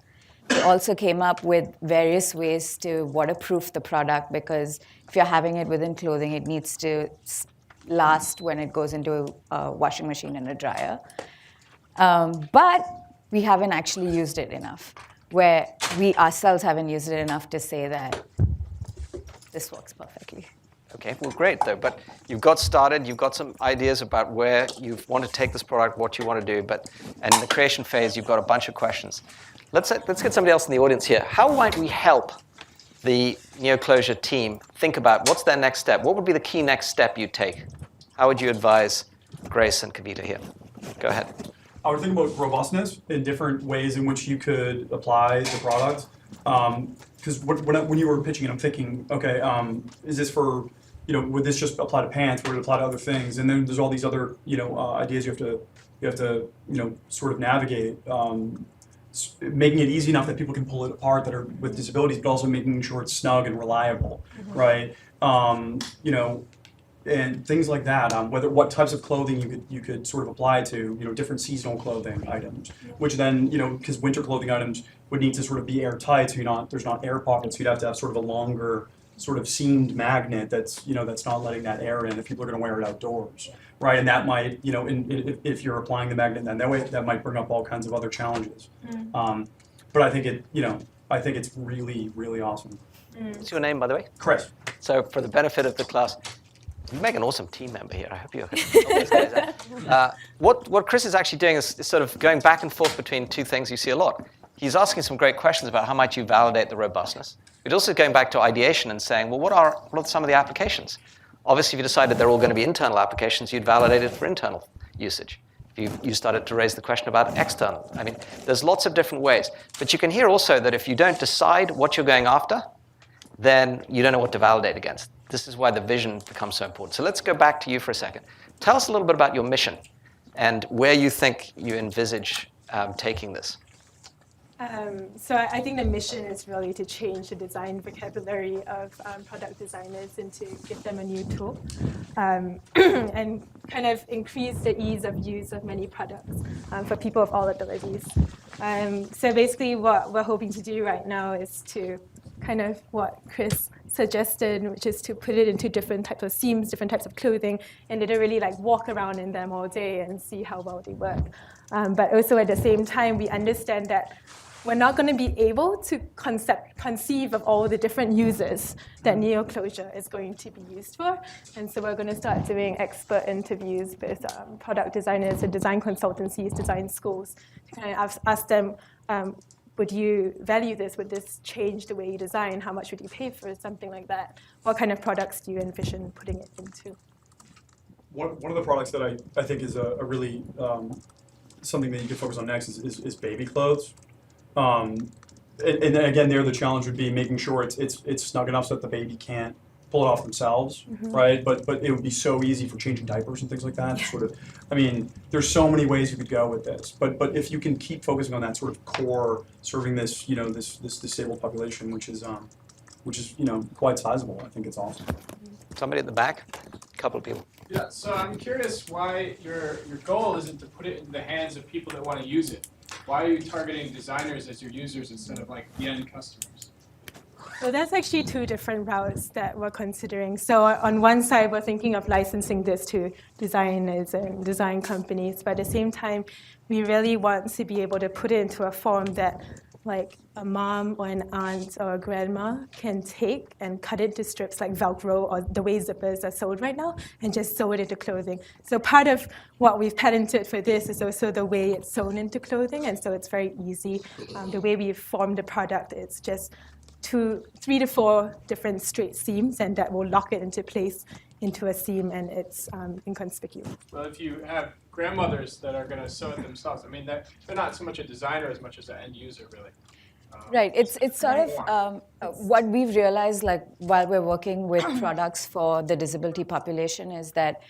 They also came up with various ways to waterproof the product, because if you're having it within clothing, it needs to last when it goes into a washing machine and a dryer. But we haven't actually used it enough, where we ourselves haven't used it enough to say that this works perfectly. Okay, well, great, though. But you've got started. You've got some ideas about where you want to take this product, what you want to do. And in the creation phase, you've got a bunch of questions. Let's get somebody else in the audience here. How might we help the NeoClosure team think about what's their next step? What would be the key next step you'd take? How would you advise Grace and Kavita here? Go ahead. I would think about robustness in different ways in which you could apply the product. Because when you were pitching it, I'm thinking, okay, is this for, would this just apply to pants? Would it apply to other things? And then there's all these other, ideas you have to, sort of navigate. Making it easy enough that people can pull it apart that are with disabilities, but also making sure it's snug and reliable, right? And things like that. What types of clothing you could sort of apply to, different seasonal clothing items, which then, because winter clothing items would need to sort of be airtight, so there's not air pockets. So you'd have to have sort of a longer, sort of seamed magnet that's that's not letting that air in if people are going to wear it outdoors, right? And that might, if you're applying the magnet then that way, that might bring up all kinds of other challenges. But I think it's really, really awesome. What's your name, by the way? Chris. So for the benefit of the class, you make an awesome team member here. I hope you can. What Chris is actually doing is sort of going back and forth between two things you see a lot. He's asking some great questions about how might you validate the robustness. But also going back to ideation and saying, well, what are some of the applications? Obviously, if you decided they're all going to be internal applications, you'd validate it for internal usage. If you started to raise the question about external. I mean, there's lots of different ways. But you can hear also that if you don't decide what you're going after, then you don't know what to validate against. This is why the vision becomes so important. So let's go back to you for a second. Tell us a little bit about your mission and where you think you envisage taking this. So I think the mission is really to change the design vocabulary of product designers and to give them a new tool and kind of increase the ease of use of many products for people of all abilities. So basically what we're hoping to do right now is to kind of what Chris suggested, which is to put it into different types of seams, different types of clothing, and literally like walk around in them all day and see how well they work. But also at the same time, we understand that we're not going to be able to conceive of all the different uses that NeoClosure is going to be used for. And so we're going to start doing expert interviews with product designers and design consultancies, design schools, to kind of ask them would you value this? Would this change the way you design? How much would you pay for something like that? What kind of products do you envision putting it into? One of the products that I think is a really something that you could focus on next is baby clothes. And again, there the challenge would be making sure it's snug enough so that the baby can't pull it off themselves, right? But it would be so easy for changing diapers and things like that. Yeah. Sort of, I mean, there's so many ways you could go with this. But if you can keep focusing on that sort of core, serving this this disabled population, which is quite sizable, I think it's awesome. Somebody at the back, a couple of people. Yeah, so I'm curious why your goal isn't to put it in the hands of people that want to use it. Why are you targeting designers as your users instead of like the end customers? So that's actually two different routes that we're considering. So on one side, we're thinking of licensing this to designers and design companies, but at the same time, we really want to be able to put it into a form that like a mom or an aunt or a grandma can take and cut it into strips like Velcro or the way zippers are sold right now and just sew it into clothing. So part of what we've patented for this is also the way it's sewn into clothing, and so it's very easy. The way we've formed the product, it's just 3 to 4 different straight seams, and that will lock it into place into a seam, and it's inconspicuous. Well, if you have grandmothers that are going to sew it themselves, I mean, they're not so much a designer as much as an end user, really. Right. It's sort of what we've realized, like while we're working with products for the disability population, is that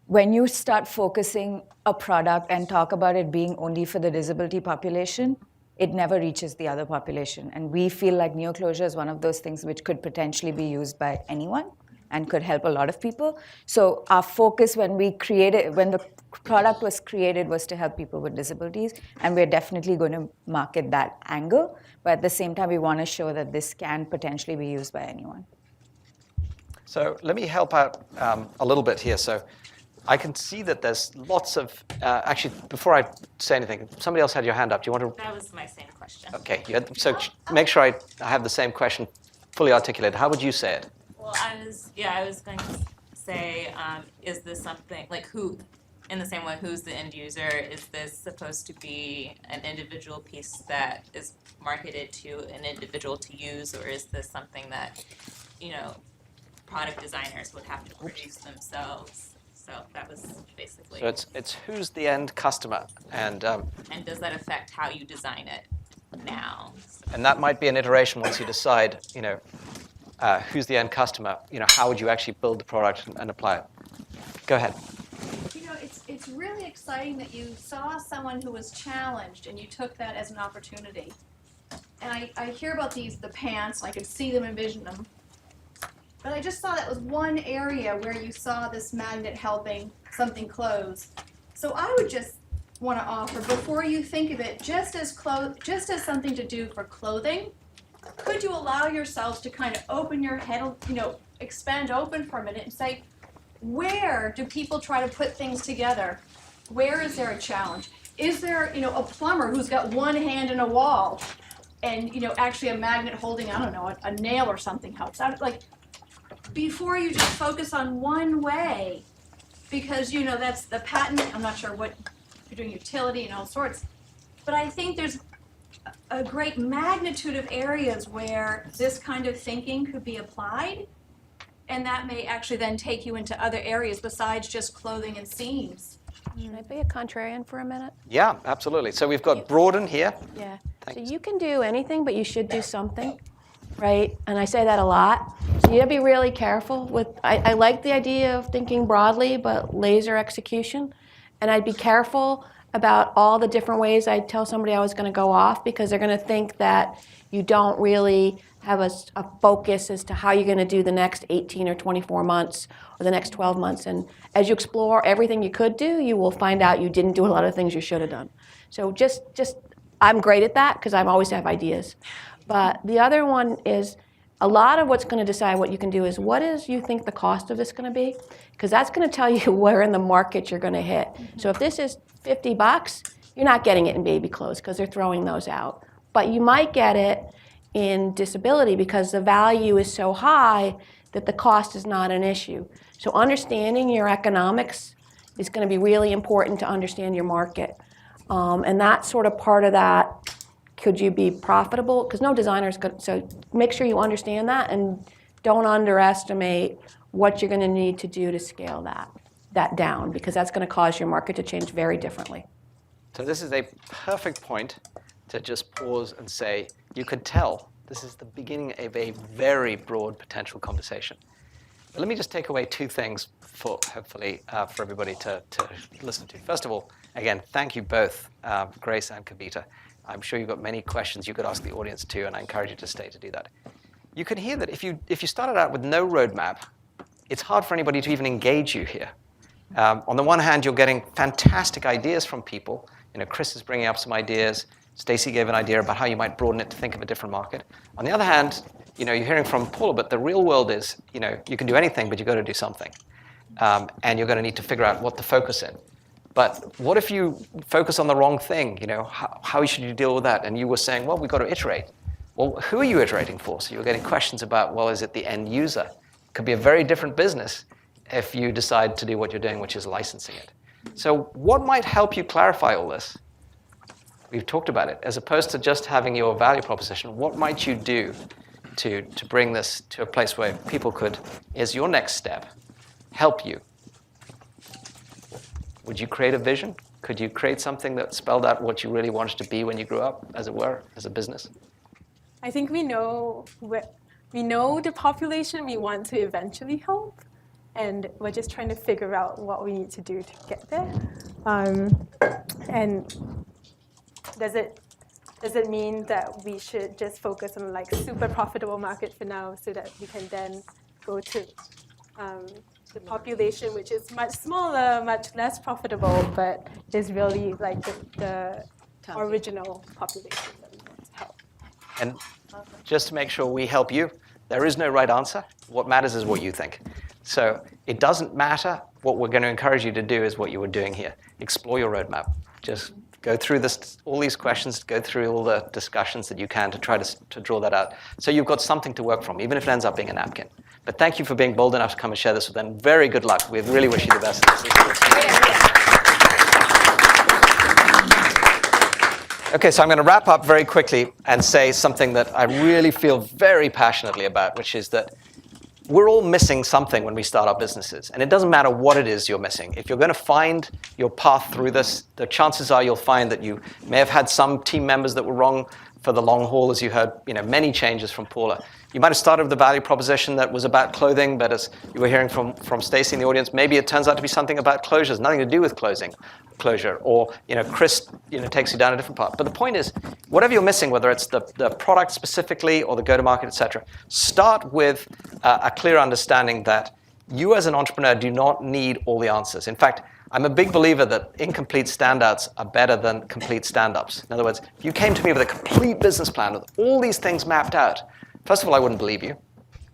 when you start focusing a product and talk about it being only for the disability population, it never reaches the other population. And we feel like neoclosure is one of those things which could potentially be used by anyone and could help a lot of people. So our focus when the product was created was to help people with disabilities, and we're definitely going to market that angle. But at the same time, we want to show that this can potentially be used by anyone. So let me help out a little bit here. So I can see that there's lots of, actually, before I say anything, somebody else had your hand up. Do you want to? That was my same question. Okay, so make sure I have the same question fully articulated. How would you say it? Well, I was going to say, is this something, like who, in the same way, who's the end user? Is this supposed to be an individual piece that is marketed to an individual to use, or is this something that, product designers would have to produce themselves? So that was basically. So it's who's the end customer, and does that affect how you design it now? And that might be an iteration once you decide, who's the end customer. How would you actually build the product and apply it? Go ahead. It's really exciting that you saw someone who was challenged and you took that as an opportunity. And I hear about the pants, I could see them, envision them. But I just saw that was one area where you saw this magnet helping something close. So I would just want to offer, before you think of it just as something to do for clothing, could you allow yourselves to kind of open your head, expand open for a minute and say, where do people try to put things together? Where is there a challenge? Is there, a plumber who's got one hand in a wall and, actually a magnet holding, I don't know, a nail or something helps out? Like, before you just focus on one way, because, that's the patent, I'm not sure what, you're doing utility and all sorts, but I think there's a great magnitude of areas where this kind of thinking could be applied, and that may actually then take you into other areas besides just clothing and seams. Can I be a contrarian for a minute? Yeah, absolutely. So we've got Broaden here. Yeah. Thanks. So you can do anything, but you should do something, right? And I say that a lot. So you gotta be really careful with, I like the idea of thinking broadly, but laser execution. And I'd be careful about all the different ways I'd tell somebody I was gonna go off, because they're gonna think that you don't really have a focus as to how you're going to do the next 18 or 24 months or the next 12 months. And as you explore everything you could do, you will find out you didn't do a lot of things you should have done. So just I'm great at that because I always have ideas. But the other one is a lot of what's going to decide what you can do is what is you think the cost of this going to be? Because that's going to tell you where in the market you're going to hit. So if this is $50, you're not getting it in baby clothes because they're throwing those out. But you might get it in disability because the value is so high that the cost is not an issue. So understanding your economics is going to be really important to understand your market. And that's sort of part of that Could you be profitable? Because no designer's good. So make sure you understand that and don't underestimate what you're going to need to do to scale that down, because that's going to cause your market to change very differently. So this is a perfect point to just pause and say, you could tell this is the beginning of a very broad potential conversation. But let me just take away two things for, hopefully, for everybody to listen to. First of all, again, thank you both, Grace and Kavita. I'm sure you've got many questions you could ask the audience too, and I encourage you to stay to do that. You can hear that if you started out with no roadmap, it's hard for anybody to even engage you here. On the one hand, you're getting fantastic ideas from people. Chris is bringing up some ideas. Stacy gave an idea about how you might broaden it to think of a different market. On the other hand, you're hearing from Paula, but the real world is, you can do anything, but you've got to do something. And you're going to need to figure out what to focus in. But what if you focus on the wrong thing? How should you deal with that? And you were saying, well, we've got to iterate. Well, who are you iterating for? So you're getting questions about, well, is it the end user? It could be a very different business if you decide to do what you're doing, which is licensing it. So what might help you clarify all this? We've talked about it. As opposed to just having your value proposition, what might you do to bring this to a place where people could, as your next step, help you? Would you create a vision? Could you create something that spelled out what you really wanted to be when you grew up, as it were, as a business? I think we know the population we want to eventually help, and we're just trying to figure out what we need to do to get there. And does it mean that we should just focus on like super profitable market for now, so that we can then go to the population which is much smaller, much less profitable, but is really like the original population that we want to help? And just to make sure we help you, there is no right answer. What matters is what you think. So it doesn't matter. What we're going to encourage you to do is what you were doing here. Explore your roadmap. Just go through all these questions, go through all the discussions that you can to try to draw that out. So you've got something to work from, even if it ends up being a napkin. But thank you for being bold enough to come and share this with them. Very good luck. We really wish you the best of this. Okay, so I'm going to wrap up very quickly and say something that I really feel very passionately about, which is that we're all missing something when we start our businesses. And it doesn't matter what it is you're missing. If you're going to find your path through this, the chances are you'll find that you may have had some team members that were wrong for the long haul, as you heard many changes from Paula. You might have started with a value proposition that was about clothing, but as you were hearing from Stacy in the audience, maybe it turns out to be something about closures, nothing to do with closure. Or Chris takes you down a different path. But the point is, whatever you're missing, whether it's the product specifically or the go-to-market, et cetera, start with a clear understanding that you as an entrepreneur do not need all the answers. In fact, I'm a big believer that incomplete standouts are better than complete stand-ups. In other words, if you came to me with a complete business plan with all these things mapped out, first of all, I wouldn't believe you,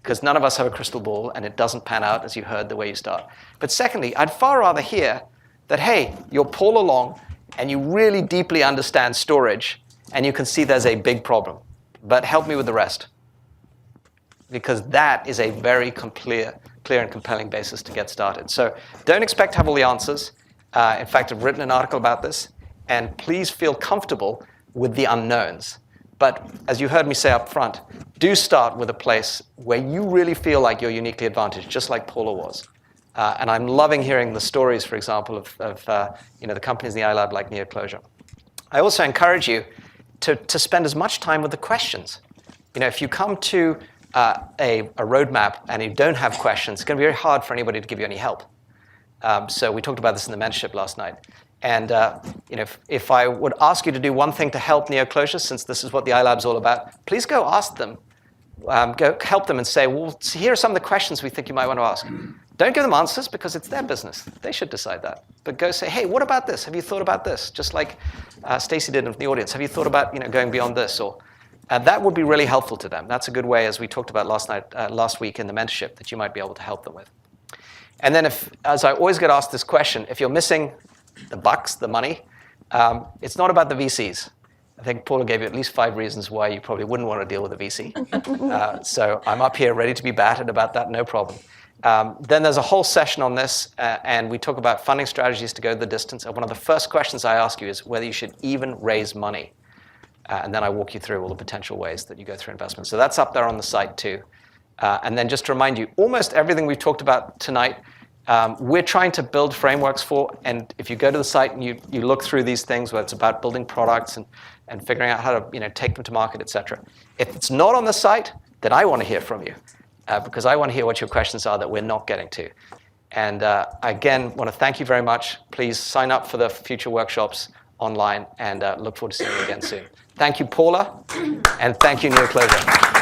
because none of us have a crystal ball and it doesn't pan out, as you heard, the way you start. But secondly, I'd far rather hear that, hey, you're Paul along and you really deeply understand storage and you can see there's a big problem, but help me with the rest. Because that is a very clear and compelling basis to get started. So don't expect to have all the answers. In fact, I've written an article about this, and please feel comfortable with the unknowns. But as you heard me say up front, do start with a place where you really feel like you're uniquely advantaged, just like Paula was. And I'm loving hearing the stories, for example, of the companies in the ilab like NeoClosure. I also encourage you to spend as much time with the questions. If you come to a roadmap and you don't have questions, it's going to be very hard for anybody to give you any help. So we talked about this in the mentorship last night. And if I would ask you to do one thing to help NeoClosure, since this is what the ilab's all about, please go ask them. Go help them and say, well, here are some of the questions we think you might want to ask. Don't give them answers because it's their business. They should decide that. But go say, hey, what about this? Have you thought about this? Just like Stacy did in the audience. Have you thought about going beyond this? Or that would be really helpful to them. That's a good way, as we talked about last week in the mentorship, that you might be able to help them with. And then as I always get asked this question, if you're missing the bucks, the money, it's not about the VCs. I think Paula gave you at least 5 reasons why you probably wouldn't want to deal with a VC. So I'm up here ready to be battered about that, no problem. Then there's a whole session on this, and we talk about funding strategies to go the distance. And one of the first questions I ask you is whether you should even raise money. And then I walk you through all the potential ways that you go through investment. So that's up there on the site too. And then just to remind you, almost everything we've talked about tonight, we're trying to build frameworks for. And if you go to the site and you look through these things, where it's about building products and figuring out how to take them to market, et cetera. If it's not on the site, then I want to hear from you. Because I want to hear what your questions are that we're not getting to. And again, want to thank you very much. Please sign up for the future workshops online, and look forward to seeing you again soon. Thank you, Paula, and thank you, Neoclosure.